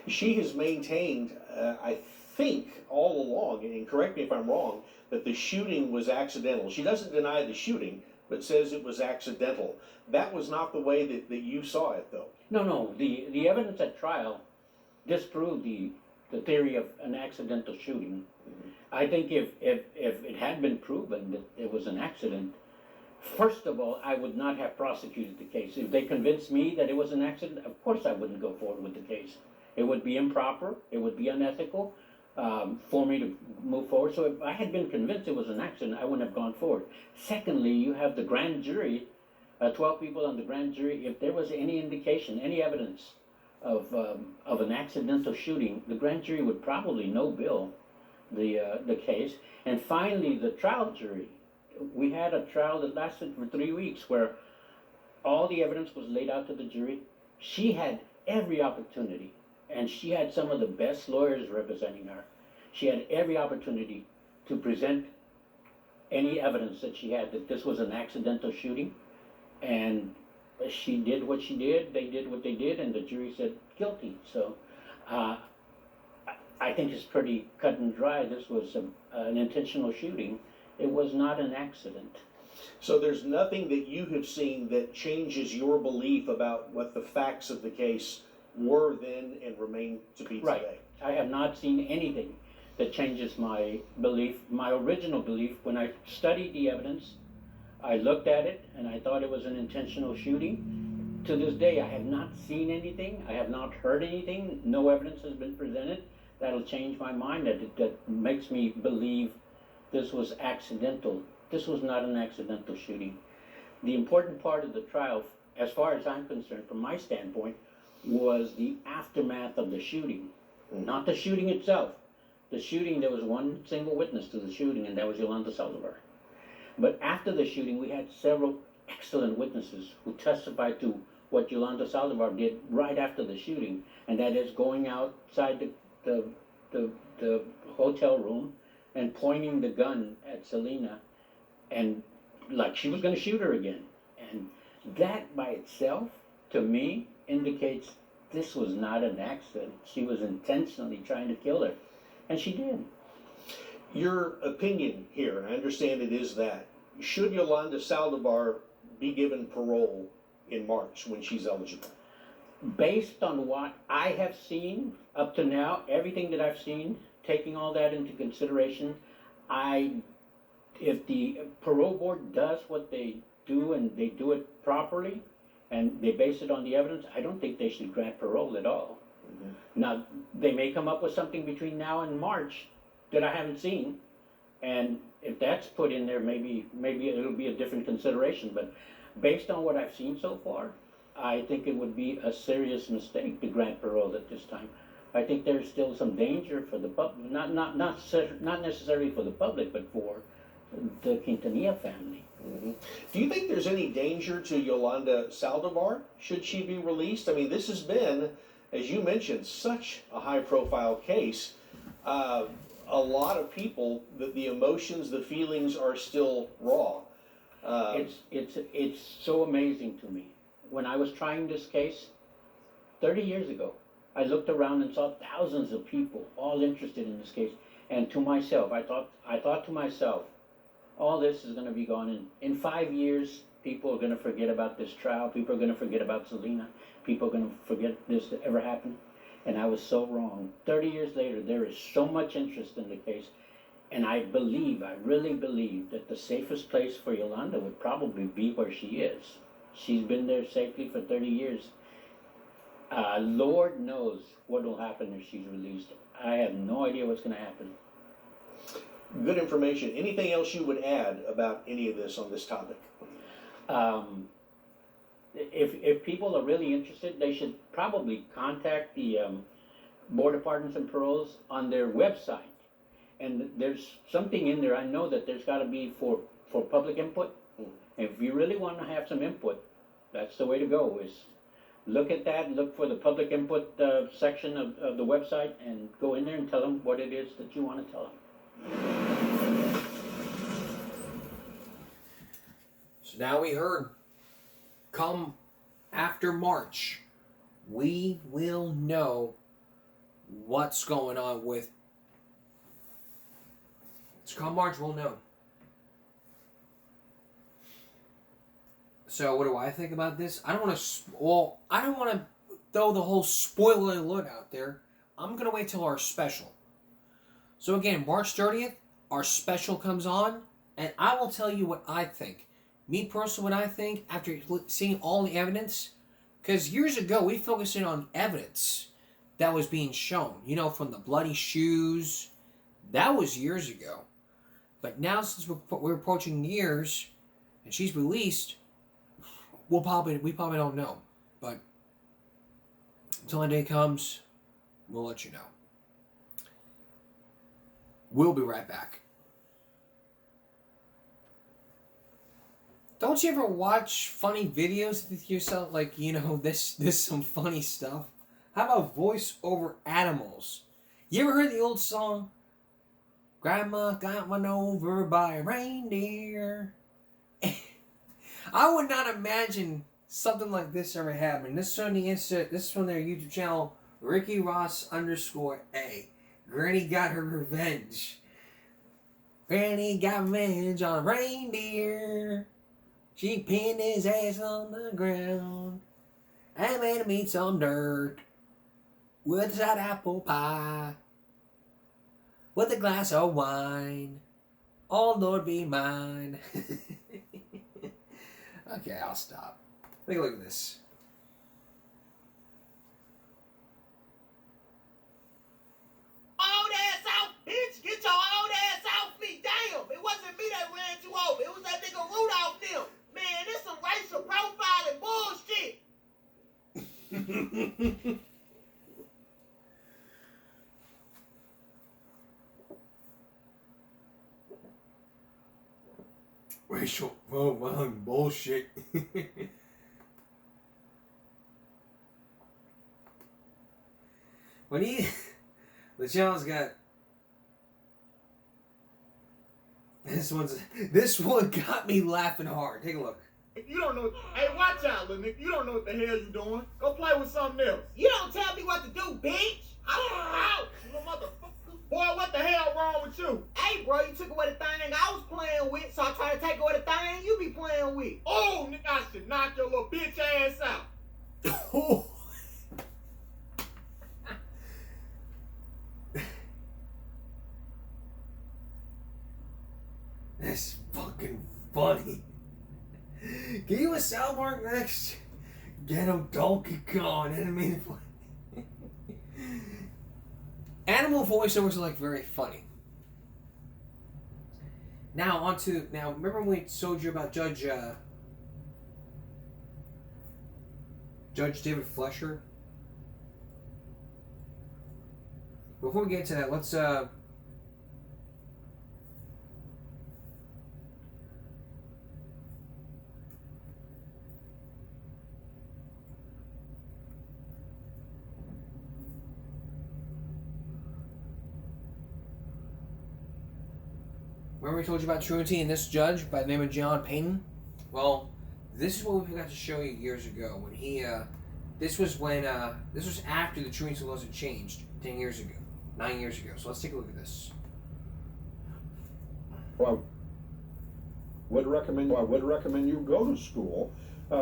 Speaker 22: She has maintained, I think, all along, and correct me if I'm wrong, that the shooting was accidental. She doesn't deny the shooting, but says it was accidental. That was not the way that you saw it, though.
Speaker 20: No. The evidence at trial disproved the theory of an accidental shooting. I think if it had been proven that it was an accident, first of all, I would not have prosecuted the case. If they convinced me that it was an accident, of course I wouldn't go forward with the case. It would be improper, it would be unethical for me to move forward. So if I had been convinced it was an accident, I wouldn't have gone forward. Secondly, you have the grand jury, 12 people on the grand jury. If there was any indication, any evidence of an accidental shooting, the grand jury would probably no-bill the case. And finally, the trial jury. We had a trial that lasted for 3 weeks where all the evidence was laid out to the jury. She had every opportunity, and she had some of the best lawyers representing her. She had every opportunity to present any evidence that she had that this was an accidental shooting, and she did what she did, they did what they did, and the jury said guilty. So I think it's pretty cut and dry. This was an intentional shooting. It was not an accident.
Speaker 22: So there's nothing that you have seen that changes your belief about what the facts of the case were then and remain to be today?
Speaker 20: Right. I have not seen anything that changes my belief, my original belief. When I studied the evidence, I looked at it and I thought it was an intentional shooting. to this day, I have not seen anything. I have not heard anything. No evidence has been presented that'll change my mind, that makes me believe this was accidental. This was not an accidental shooting. The important part of the trial, as far as I'm concerned, from my standpoint, was the aftermath of the shooting. Not the shooting itself. The shooting, there was one single witness to the shooting, and that was Yolanda Saldivar. But after the shooting, we had several excellent witnesses who testified to what Yolanda Saldivar did right after the shooting, and that is going outside the hotel room and pointing the gun at Selena, and like she was going to shoot her again. And that by itself, to me, indicates this was not an accident. She was intentionally trying to kill her, and she did.
Speaker 22: Your opinion here, and I understand it is that, should Yolanda Saldivar be given parole in March when she's eligible?
Speaker 20: Based on what I have seen up to now, everything that I've seen, taking all that into consideration, if the parole board does what they do and they do it properly and they base it on the evidence, I don't think they should grant parole at all. Now, they may come up with something between now and March that I haven't seen, and if that's put in there, maybe it'll be a different consideration. But based on what I've seen so far, I think it would be a serious mistake to grant parole at this time. I think there's still some danger for the public, not necessarily for the public, but for the Quintanilla family.
Speaker 22: Do you think there's any danger to Yolanda Saldivar should she be released? I mean, this has been, as you mentioned, such a high-profile case. A lot of people, the emotions, the feelings are still raw.
Speaker 20: It's so amazing to me. When I was trying this case 30 years ago, I looked around and saw thousands of people all interested in this case, and to myself, I thought to myself, all this is going to be gone in 5 years. People are going to forget about this trial. People are going to forget about Selena. People are going to forget this ever happened. And I was so wrong. 30 years later, there is so much interest in the case. And I really believe that the safest place for Yolanda would probably be where she is. She's been there safely for 30 years. Lord knows what will happen if she's released. I have no idea what's going to happen.
Speaker 22: Good information. Anything else you would add about any of this on this topic?
Speaker 20: If people are really interested, they should probably contact the Board of Pardons and Paroles on their website. And there's something in there, I know that there's got to be for public input. If you really want to have some input, that's the way to go, is look at that, look for the public input section of the website, and go in there and tell them what it is that you want to tell them.
Speaker 1: So now we heard, come after March, we will know what's going on with. So come March, we'll know. So what do I think about this? I don't want to throw the whole spoiler alert out there. I'm going to wait till our special. So again, March 30th, our special comes on, and I will tell you what I think. Me personally, what I think after seeing all the evidence, because years ago we focused in on evidence that was being shown, from the bloody shoes. That was years ago. But now since we're approaching years, and she's released, we probably don't know. But until that day comes, we'll let you know. We'll be right back. Don't you ever watch funny videos with yourself? Like, this some funny stuff. How about voice over animals? You ever heard the old song? Grandma got run over by a reindeer. I would not imagine something like this ever happening. This is from their YouTube channel, Ricky Ross _A. Granny got her revenge. Granny got revenge on a reindeer. She pinned his ass on the ground. I made him eat some dirt with a side apple pie, with a glass of wine. Oh, Lord, be mine. Okay, I'll stop. Take a look at this.
Speaker 2: racial profiling bullshit.
Speaker 1: Racial profiling bullshit. When the child's got this one got me laughing hard. Take a look.
Speaker 2: If you don't know, hey, watch out, little nigga. You don't know what the hell you doing. Go play with something else. You don't tell me what to do, bitch. Out, little motherfucker. Boy, what the hell wrong with you? Hey, bro, you took away the thing I was playing with, so I tried to take away the thing you be playing with. Oh, nigga, I should knock your little bitch ass out.
Speaker 1: That's fucking funny. Can you a South Park next? Ghetto Donkey Kong, enemy. Animal voiceovers are like very funny. Now remember when we told you about Judge David Fletcher? Before we get to that, let's remember we told you about truancy and this judge by the name of John Payton? Well, this is what we forgot to show you years ago when this was after the truancy laws had changed 9 years ago. So let's take a look at this.
Speaker 5: Well, I would recommend you go to school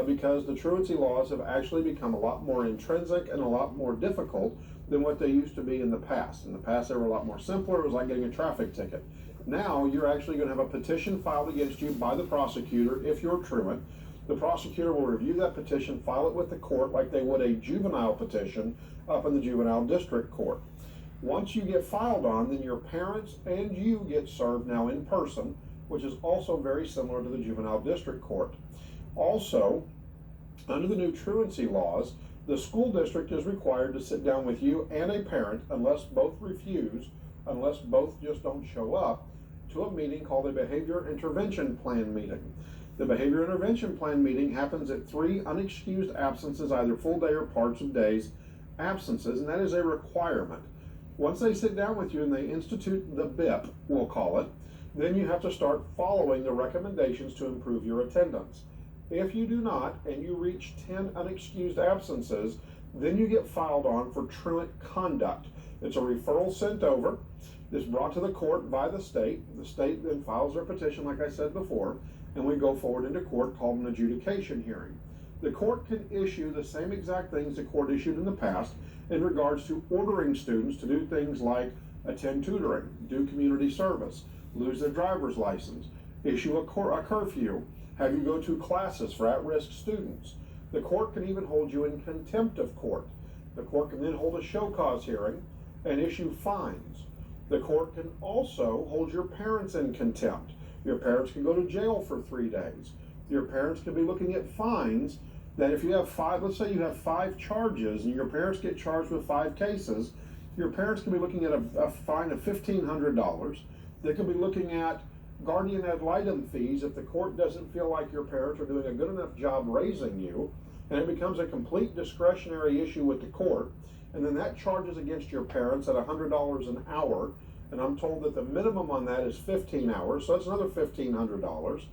Speaker 5: because the truancy laws have actually become a lot more intrinsic and a lot more difficult than what they used to be in the past. In the past, they were a lot more simpler. It was like getting a traffic ticket. Now, you're actually going to have a petition filed against you by the prosecutor if you're truant. The prosecutor will review that petition, file it with the court like they would a juvenile petition up in the juvenile district court. Once you get filed on, then your parents and you get served now in person, which is also very similar to the juvenile district court. Also, under the new truancy laws, the school district is required to sit down with you and a parent, unless both just don't show up, to a meeting called a Behavior Intervention Plan meeting. The Behavior Intervention Plan meeting happens at 3 unexcused absences, either full day or parts of days absences, and that is a requirement. Once they sit down with you and they institute the BIP, we'll call it, then you have to start following the recommendations to improve your attendance. If you do not, and you reach 10 unexcused absences, then you get filed on for truant conduct. It's a referral sent over. It's brought to the court by the state. The state then files their petition, like I said before, and we go forward into court called an adjudication hearing. The court can issue the same exact things the court issued in the past in regards to ordering students to do things like attend tutoring, do community service, lose their driver's license, issue a curfew, have you go to classes for at-risk students. The court can even hold you in contempt of court. The court can then hold a show cause hearing and issue fines. The court can also hold your parents in contempt. Your parents can go to jail for 3 days. Your parents can be looking at fines that if you have let's say you have 5 charges and your parents get charged with 5 cases, your parents can be looking at a fine of $1,500. They can be looking at guardian ad litem fees if the court doesn't feel like your parents are doing a good enough job raising you, and it becomes a complete discretionary issue with the court. And then that charges against your parents at $100 an hour, and I'm told that the minimum on that is 15 hours, so that's another $1,500.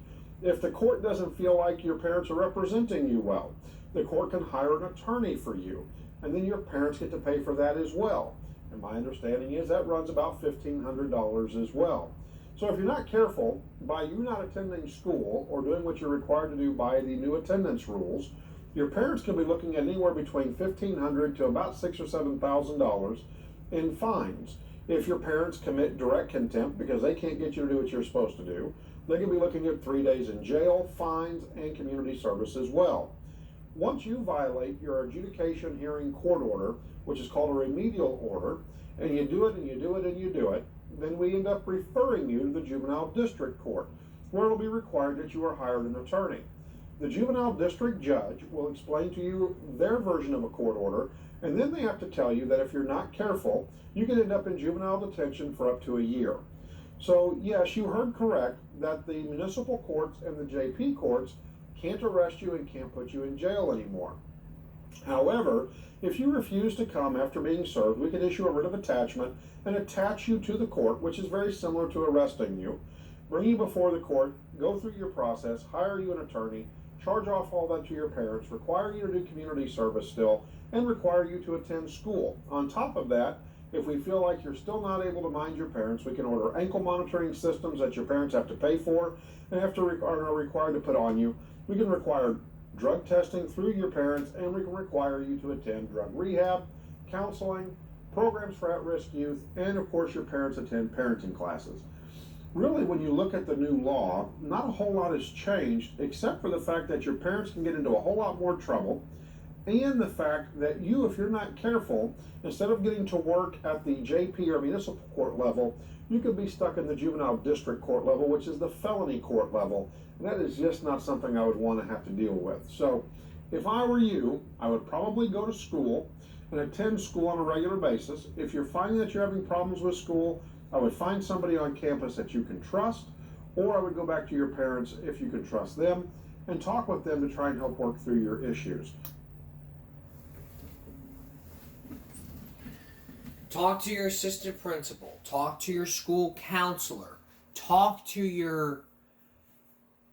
Speaker 5: If the court doesn't feel like your parents are representing you well, the court can hire an attorney for you, and then your parents get to pay for that as well. And my understanding is that runs about $1,500 as well. So if you're not careful, by you not attending school or doing what you're required to do by the new attendance rules, your parents can be looking at anywhere between $1,500 to about $6,000 or $7,000 in fines. If your parents commit direct contempt because they can't get you to do what you're supposed to do, they can be looking at 3 days in jail, fines, and community service as well. Once you violate your adjudication hearing court order, which is called a remedial order, and you do it and you do it and you do it, then we end up referring you to the juvenile district court, where it'll be required that you are hired an attorney. The juvenile district judge will explain to you their version of a court order, and then they have to tell you that if you're not careful, you can end up in juvenile detention for up to a year. So yes, you heard correct that the municipal courts and the JP courts can't arrest you and can't put you in jail anymore. However, if you refuse to come after being served, we can issue a writ of attachment and attach you to the court, which is very similar to arresting you, bring you before the court, go through your process, hire you an attorney, charge off all that to your parents, require you to do community service still, and require you to attend school. On top of that, if we feel like you're still not able to mind your parents, we can order ankle monitoring systems that your parents have to pay for and are required to put on you. We can require drug testing through your parents, and we can require you to attend drug rehab, counseling, programs for at-risk youth, and of course your parents attend parenting classes. Really, when you look at the new law, not a whole lot has changed except for the fact that your parents can get into a whole lot more trouble, and the fact that you, if you're not careful, instead of getting to work at the JP or municipal court level, you could be stuck in the juvenile district court level, which is the felony court level. And that is just not something I would want to have to deal with. So if I were you, I would probably go to school and attend school on a regular basis. If you're finding that you're having problems with school, I would find somebody on campus that you can trust, or I would go back to your parents if you can trust them and talk with them to try and help work through your issues.
Speaker 1: Talk to your assistant principal. Talk to your school counselor. Talk to your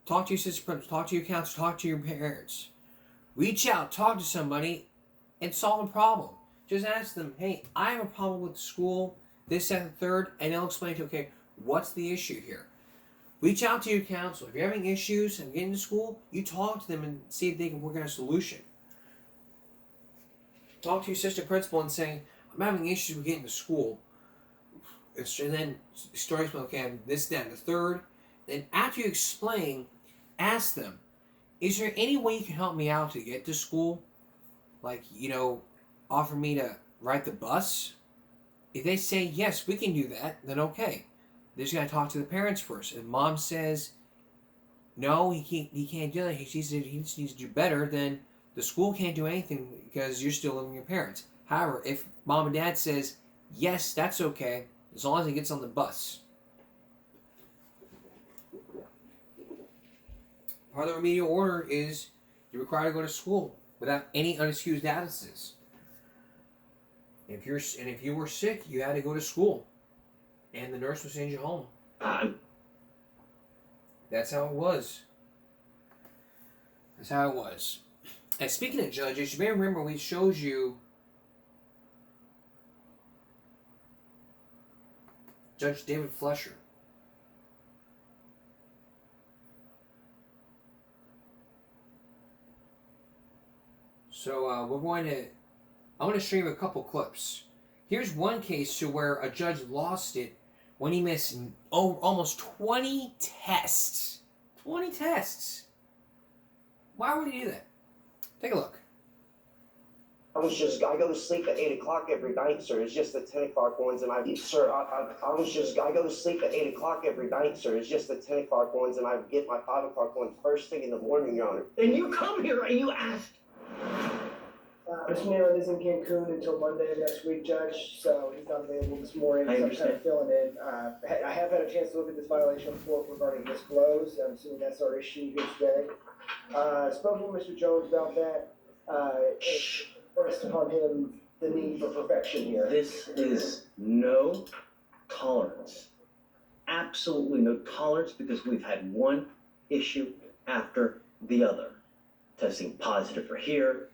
Speaker 1: assistant principal. Talk to your counselor. Talk to your parents. Reach out. Talk to somebody and solve a problem. Just ask them, hey, I have a problem with school, this, that, and third, and they'll explain to you, okay, what's the issue here? Reach out to your counselor. If you're having issues and getting to school, you talk to them and see if they can work out a solution. Talk to your assistant principal and say, I'm having issues with getting to school. And then stories about, okay, this, that, and the third. Then after you explain, ask them, is there any way you can help me out to get to school? Like, offer me to ride the bus? If they say, yes, we can do that, then okay. They just got to talk to the parents first. If mom says, no, he can't do that, he just needs to do better, then the school can't do anything because you're still living with your parents. However, if mom and dad says, yes, that's okay, as long as he gets on the bus. Part of the remedial order is you're required to go to school without any unexcused absences. If you were sick, you had to go to school, and the nurse would send you home. That's how it was. That's how it was. And speaking of judges, you may remember we showed you Judge David Fletcher. So I want to show you a couple clips. Here's one case to where a judge lost it when he missed almost 20 tests. 20 tests. Why would he do that? Take a look.
Speaker 3: I go to sleep at 8 o'clock every night, sir. It's just the 10 o'clock ones, and I go to sleep at 8 o'clock every night, sir. It's just the 10 o'clock ones, and I get my 5 o'clock one first thing in the morning, Your Honor.
Speaker 6: And you come here and you ask.
Speaker 23: This man is in Cancun until Monday of next week, Judge, so he's not available this morning,
Speaker 6: I
Speaker 23: so I'm
Speaker 6: understand.
Speaker 23: kind of filling in. I have had a chance to look at this violation report regarding disclose. I'm assuming that's our issue here today. Spoke with Mr. Jones about that. Pressed upon him the need for perfection here.
Speaker 6: This is no tolerance. Absolutely no tolerance, because we've had one issue after the other. Testing positive for here,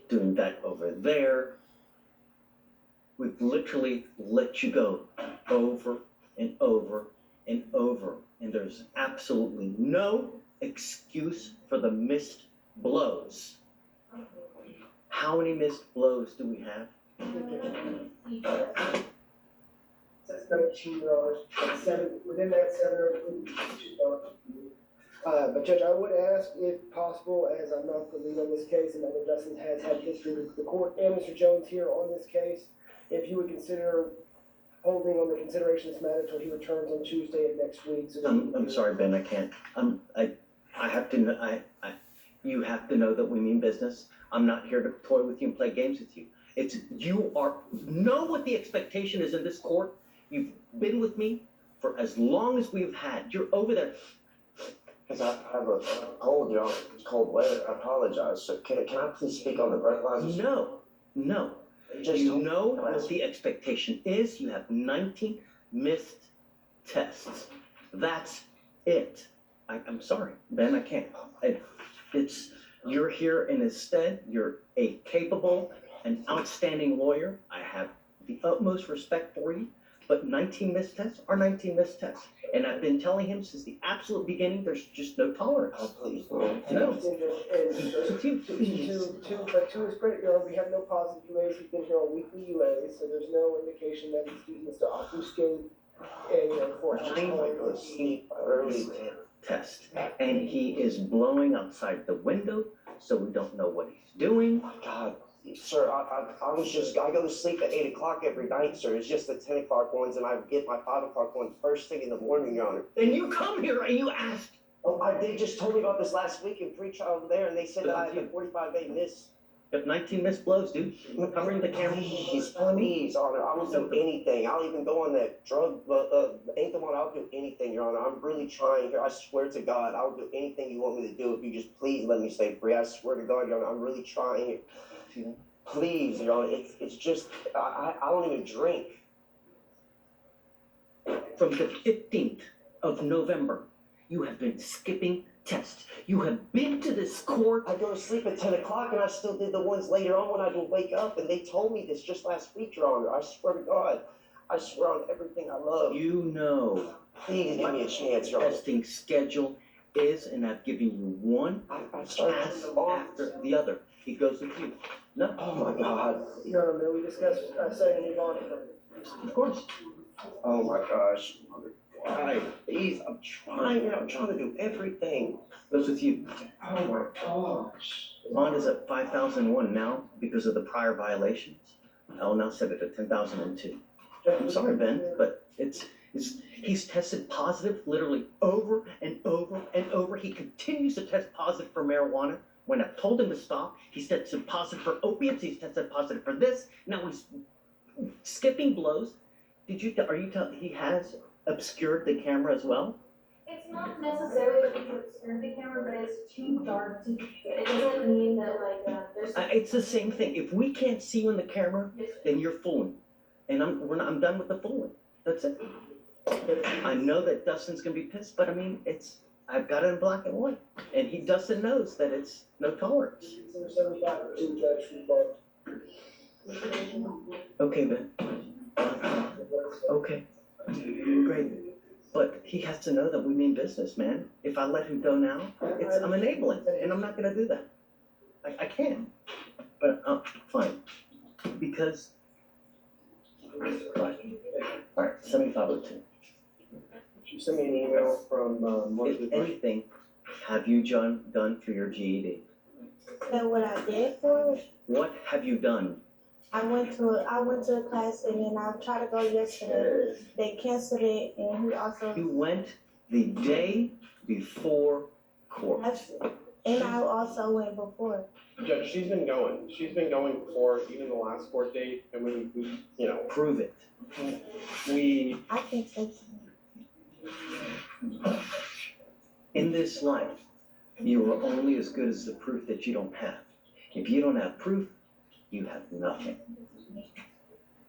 Speaker 6: doing that over there. We've literally let you go over and over and over. And there's absolutely no excuse for the missed blows. How many missed blows do we have?
Speaker 23: That's $19. Within that $7. But Judge, I would ask, if possible, as I'm not the lead on this case, and Mr. Dustin has had history with the court and Mr. Jones here on this case, if you would consider holding on the consideration of this matter until he returns on Tuesday of next week. So
Speaker 6: I'm sorry, Ben, I can't. I have to. You have to know that we mean business. I'm not here to toy with you and play games with you. Know what the expectation is in this court. You've been with me for as long as we've had. You're over there.
Speaker 3: Because I have a cold, you know, it's cold weather. I apologize. So can I please speak on the breathalyzers?
Speaker 6: No. You know what the expectation is. You have 19 missed tests. That's it. I'm sorry, Ben, I can't. You're here and instead you're a capable and outstanding lawyer. I have the utmost respect for you, but 19 missed tests are 19 missed tests. And I've been telling him since the absolute beginning, there's just no tolerance.
Speaker 3: Oh, please,
Speaker 6: No.
Speaker 23: But to his credit, Your Honor, we have no positive UAs. He's been here on weekly UAs, so there's no indication that he's using this to obfuscate and for
Speaker 3: early
Speaker 6: test. And he is blowing outside the window, so we don't know what he's doing.
Speaker 3: Oh, God. Sir, I go to sleep at 8 o'clock every night, sir. It's just the 10 o'clock ones, and I get my 5 o'clock ones first thing in the morning, Your Honor.
Speaker 6: And you come here and you ask.
Speaker 3: Oh, they just told me about this last week in pre-trial over there, and they said that I had a 45-day miss.
Speaker 6: You have 19 missed blows, dude. Covering the camera.
Speaker 3: Please, Honor. I will do anything. I'll even go on that drug, ain't the one. I'll do anything, Your Honor. I'm really trying here. I swear to God, I'll do anything you want me to do if you just please let me stay free. I swear to God, Your Honor, I'm really trying here. Please, Your Honor, it's just, I don't even drink.
Speaker 6: From the 15th of November, you have been skipping tests. You have been to this court.
Speaker 3: I go to sleep at 10 o'clock and I still did the ones later on when I didn't wake up, and they told me this just last week, Your Honor. I swear to God. I swear on everything I love.
Speaker 6: You know.
Speaker 3: Please give me a chance, Your Honor.
Speaker 6: Testing schedule is, and I've given you one task after the other. He goes with you. No.
Speaker 3: Oh my God.
Speaker 23: Your Honor, may we discuss setting him on?
Speaker 6: Of course.
Speaker 3: Oh my gosh. Why? Please, I'm trying to do everything.
Speaker 6: Goes with you.
Speaker 3: Oh my gosh.
Speaker 6: Bond is at 5,001 now because of the prior violations. I'll now set it at 10,002. I'm sorry, Ben, but he's tested positive literally over and over and over. He continues to test positive for marijuana. When I've told him to stop, he's tested positive for opiates. He's tested positive for this. Now he's skipping blows. Are you telling he has obscured the camera as well?
Speaker 4: It's not necessarily that you obscure the camera, but it's too dark to. It doesn't mean that there's.
Speaker 6: It's the same thing. If we can't see you in the camera, then you're fooling, and I'm done with the fooling. That's it. I know that Dustin's gonna be pissed, but I mean I've got it in black and white, and Dustin knows that it's no tolerance. Okay, Ben. Okay. Great. But he has to know that we mean business, man. If I let him go now, I'm enabling, and I'm not gonna do that. I can't. But fine. Because all right, 7502.
Speaker 3: She sent me an email from
Speaker 6: If anything, have you done for your GED?
Speaker 19: So what I did for it,
Speaker 6: What have you done?
Speaker 19: I went to a class and then I tried to go yesterday. They canceled it, and he also.
Speaker 6: You went the day before court.
Speaker 19: And I also went before.
Speaker 8: Judge, she's been going. She's been going before even the last court date, and we
Speaker 6: prove it.
Speaker 19: I can take
Speaker 6: In this life, you are only as good as the proof that you don't have. If you don't have proof, you have nothing.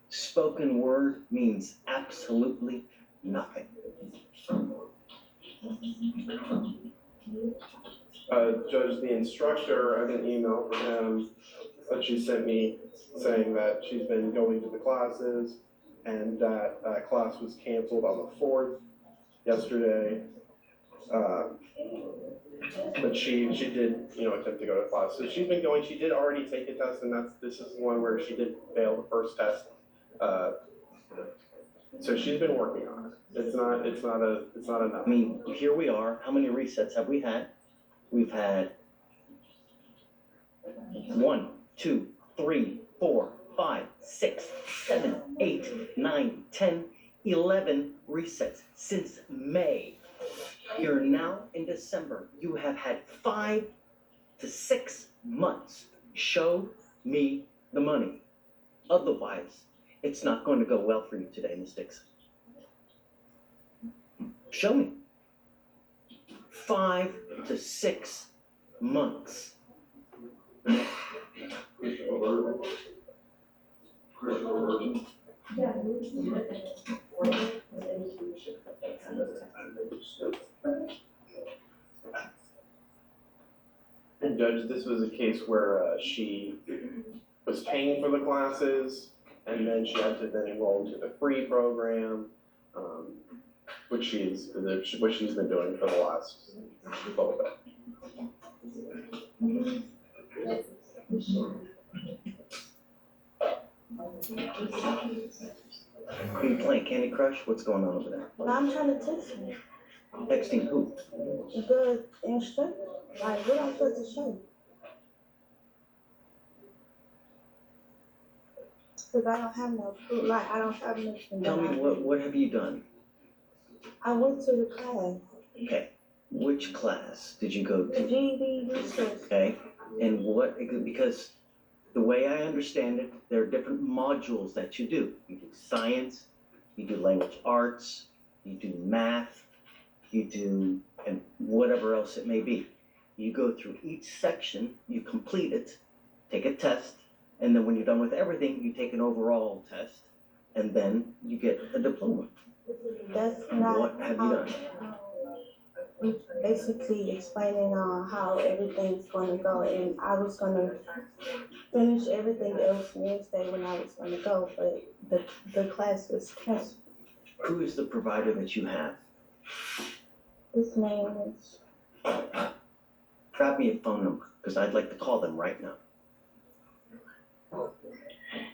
Speaker 6: Spoken word means absolutely nothing.
Speaker 8: Judge, the instructor, I got an email from him that she sent me saying that she's been going to the classes and that class was canceled on the 4th yesterday. But she did, attempt to go to class. So she's been going. She did already take a test, and this is one where she did fail the first test. So she's been working on it. It's not enough.
Speaker 6: I mean, here we are. How many resets have we had? We've had 1, 2, 3, 4, 5, 6, 7, 8, 9, 10, 11 resets since May. You're now in December. You have had 5 to 6 months. Show me the money. Otherwise, it's not going to go well for you today, Ms. Dixon. Show me. 5 to 6 months.
Speaker 8: And Judge, this was a case where she was paying for the classes, and then she had to then enroll into the free program, which she's been doing for the last little bit.
Speaker 6: Are you playing Candy Crush? What's going on over there?
Speaker 19: But I'm trying to text you.
Speaker 6: Texting who?
Speaker 19: The instructor. Like, what I'm supposed to show you? Because I don't have no proof. Like, I don't have nothing.
Speaker 6: Tell me, what have you done?
Speaker 19: I went to the class.
Speaker 6: Okay. Which class did you go
Speaker 19: The
Speaker 6: to?
Speaker 19: GED resource.
Speaker 6: Okay. And what, because the way I understand it, there are different modules that you do. You do science, you do language arts, you do math, you do, and whatever else it may be. You go through each section, you complete it, take a test, and then when you're done with everything, you take an overall test, and then you get a diploma.
Speaker 19: That's not.
Speaker 6: What have you done?
Speaker 19: Basically explaining how everything's gonna go, and I was gonna finish everything else Wednesday when I was gonna go, but the class was canceled.
Speaker 6: Who is the provider that you have?
Speaker 19: His name is.
Speaker 6: Grab me a phone number, because I'd like to call them right now.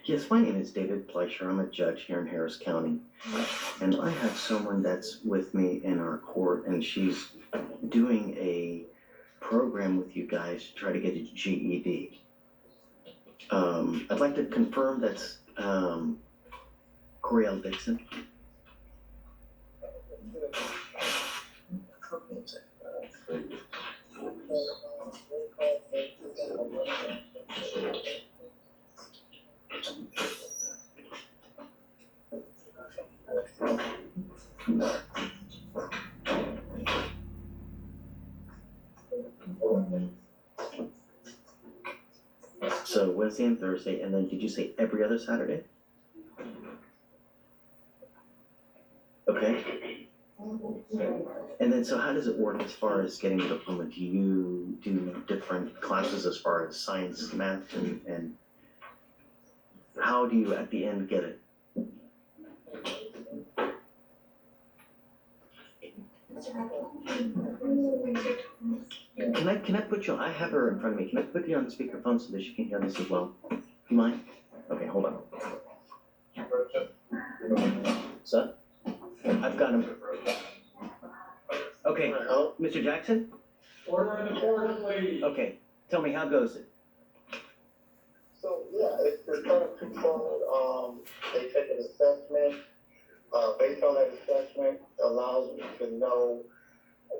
Speaker 6: Yes, my name is David Fleischer. I'm a judge here in Harris County. And I have someone that's with me in our court, and she's doing a program with you guys to try to get a GED. I'd like to confirm that's Coriel Dixon. So Wednesday and Thursday, and then did you say every other Saturday? Okay. And then so how does it work as far as getting the diploma? Do you do different classes as far as science, math, and how do you at the end get it? Can I put you, I have her in front of me, can I put you on speakerphone so that she can hear this as well? You mind? Okay, hold on. Sir? I've got him. Okay, Mr. Jackson?
Speaker 23: Order in the corner, please.
Speaker 6: Okay, tell me, how goes it?
Speaker 23: So, yeah, it's the current control, they take an assessment, based on that assessment, allows me to know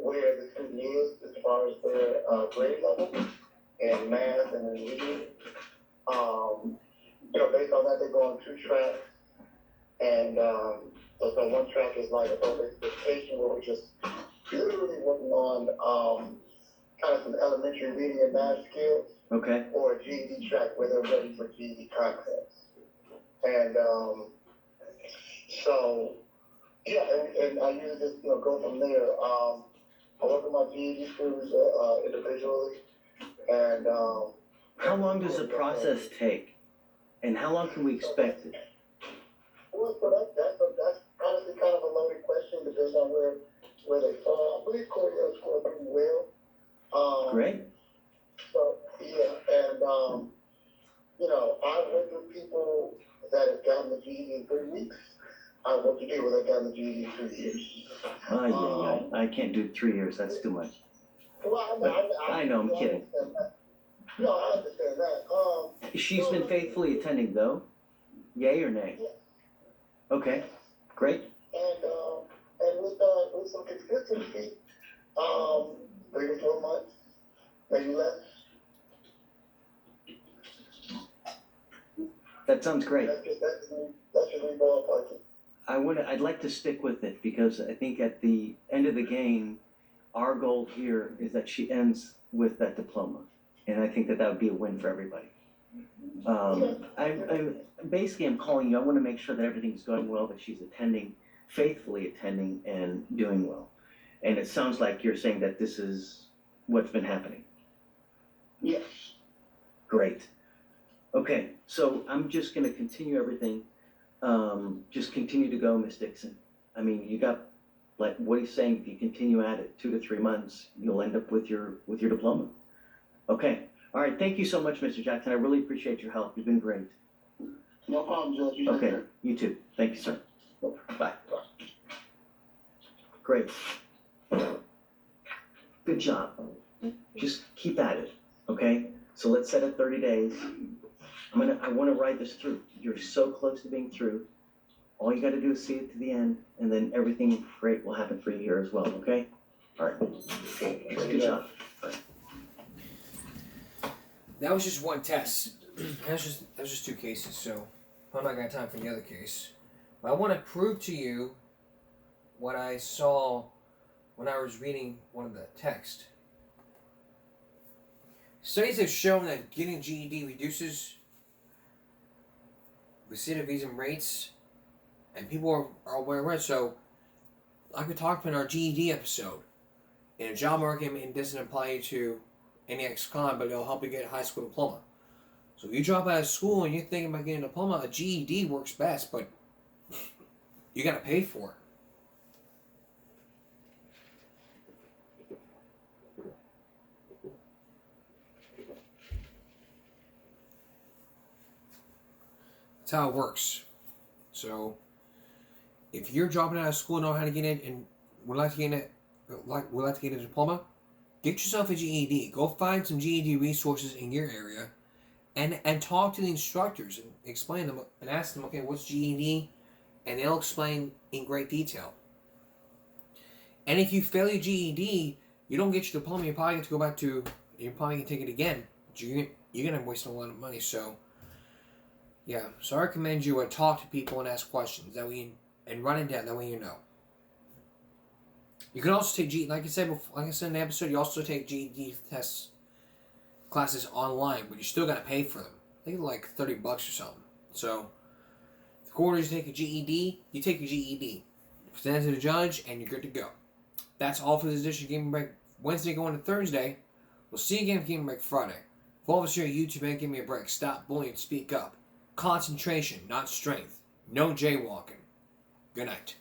Speaker 23: where the student is as far as their, grade level in math and in reading. Based on that, they go on 2 tracks, and, so one track is like a basic education where we're just literally working on, kind of some elementary reading and math skills.
Speaker 6: Okay.
Speaker 23: Or a GED track where they're ready for GED concepts. And so, yeah, and I usually just, go from there. I work with my GED students individually, and
Speaker 6: how long does the process take? And how long can we expect it?
Speaker 23: well, so that's honestly kind of a loaded question, depending on where they fall. I believe Coriel scored pretty well.
Speaker 6: Great.
Speaker 23: So, yeah, and, I've worked with people that have gotten the GED in 3 weeks. I've worked with people that have gotten the GED in 2 years.
Speaker 6: I can't do 3 years, that's too much.
Speaker 23: Well,
Speaker 6: I know, I'm kidding.
Speaker 23: No, I understand that.
Speaker 6: She's been faithfully attending though? Yay or nay? Okay, great.
Speaker 23: And with some consistency, 3 to 4 months, maybe less,
Speaker 6: That sounds great.
Speaker 3: That should be ballparking.
Speaker 6: I'd like to stick with it because I think at the end of the game, our goal here is that she ends with that diploma. And I think that would be a win for everybody. I'm calling you. I want to make sure that everything's going well, that she's faithfully attending and doing well. And it sounds like you're saying that this is what's been happening.
Speaker 3: Yes.
Speaker 6: Great. Okay, so I'm just gonna continue everything. Just continue to go, Miss Dixon. I mean, you got, like what he's saying, if you continue at it 2 to 3 months, you'll end up with your diploma. Okay, all right, thank you so much, Mr. Jackson. I really appreciate your help. You've been great.
Speaker 3: No problem, Judge. You take
Speaker 6: Okay,
Speaker 3: care.
Speaker 6: you too. Thank you, sir. Bye. Great. Good job. Just keep at it, okay? So let's set it 30 days. I want to ride this through. You're so close to being through. All you got to do is see it to the end, and then everything great will happen for you here as well, okay? All right. Good job. All right.
Speaker 1: That was just one test. that was just 2 cases, so I'm not gonna have time for the other case. But I want to prove to you what I saw when I was reading one of the texts. Studies have shown that getting GED reduces recidivism rates, and people are aware of it. So, like we talked about in our GED episode, in a job market, it doesn't apply to any ex-con, but it'll help you get a high school diploma. So if you drop out of school and you're thinking about getting a diploma, a GED works best, but you gotta pay for it. That's how it works. So if you're dropping out of school and know how to get in and would like to get a diploma, get yourself a GED. Go find some GED resources in your area and talk to the instructors and explain them and ask them, okay, what's GED? And they'll explain in great detail. And if you fail your GED, you don't get your diploma, you're probably going to go back to, you're probably going to take it again. But you're going to waste a lot of money. So, yeah. So I recommend you talk to people and ask questions. That way and run it down. That way you know. You can also take GED, like I said in the episode, you also take GED tests classes online, but you still got to pay for them. I think it's like $30 or something. So, if the court orders you to take a GED, you take your GED. Present it to the judge, and you're good to go. That's all for this edition of Gaming Break Wednesday going to Thursday. We'll see you again for Gaming Break Friday. For all of us here at YouTube, man, give me a break. Stop bullying, speak up. Concentration, not strength. No jaywalking. Good night.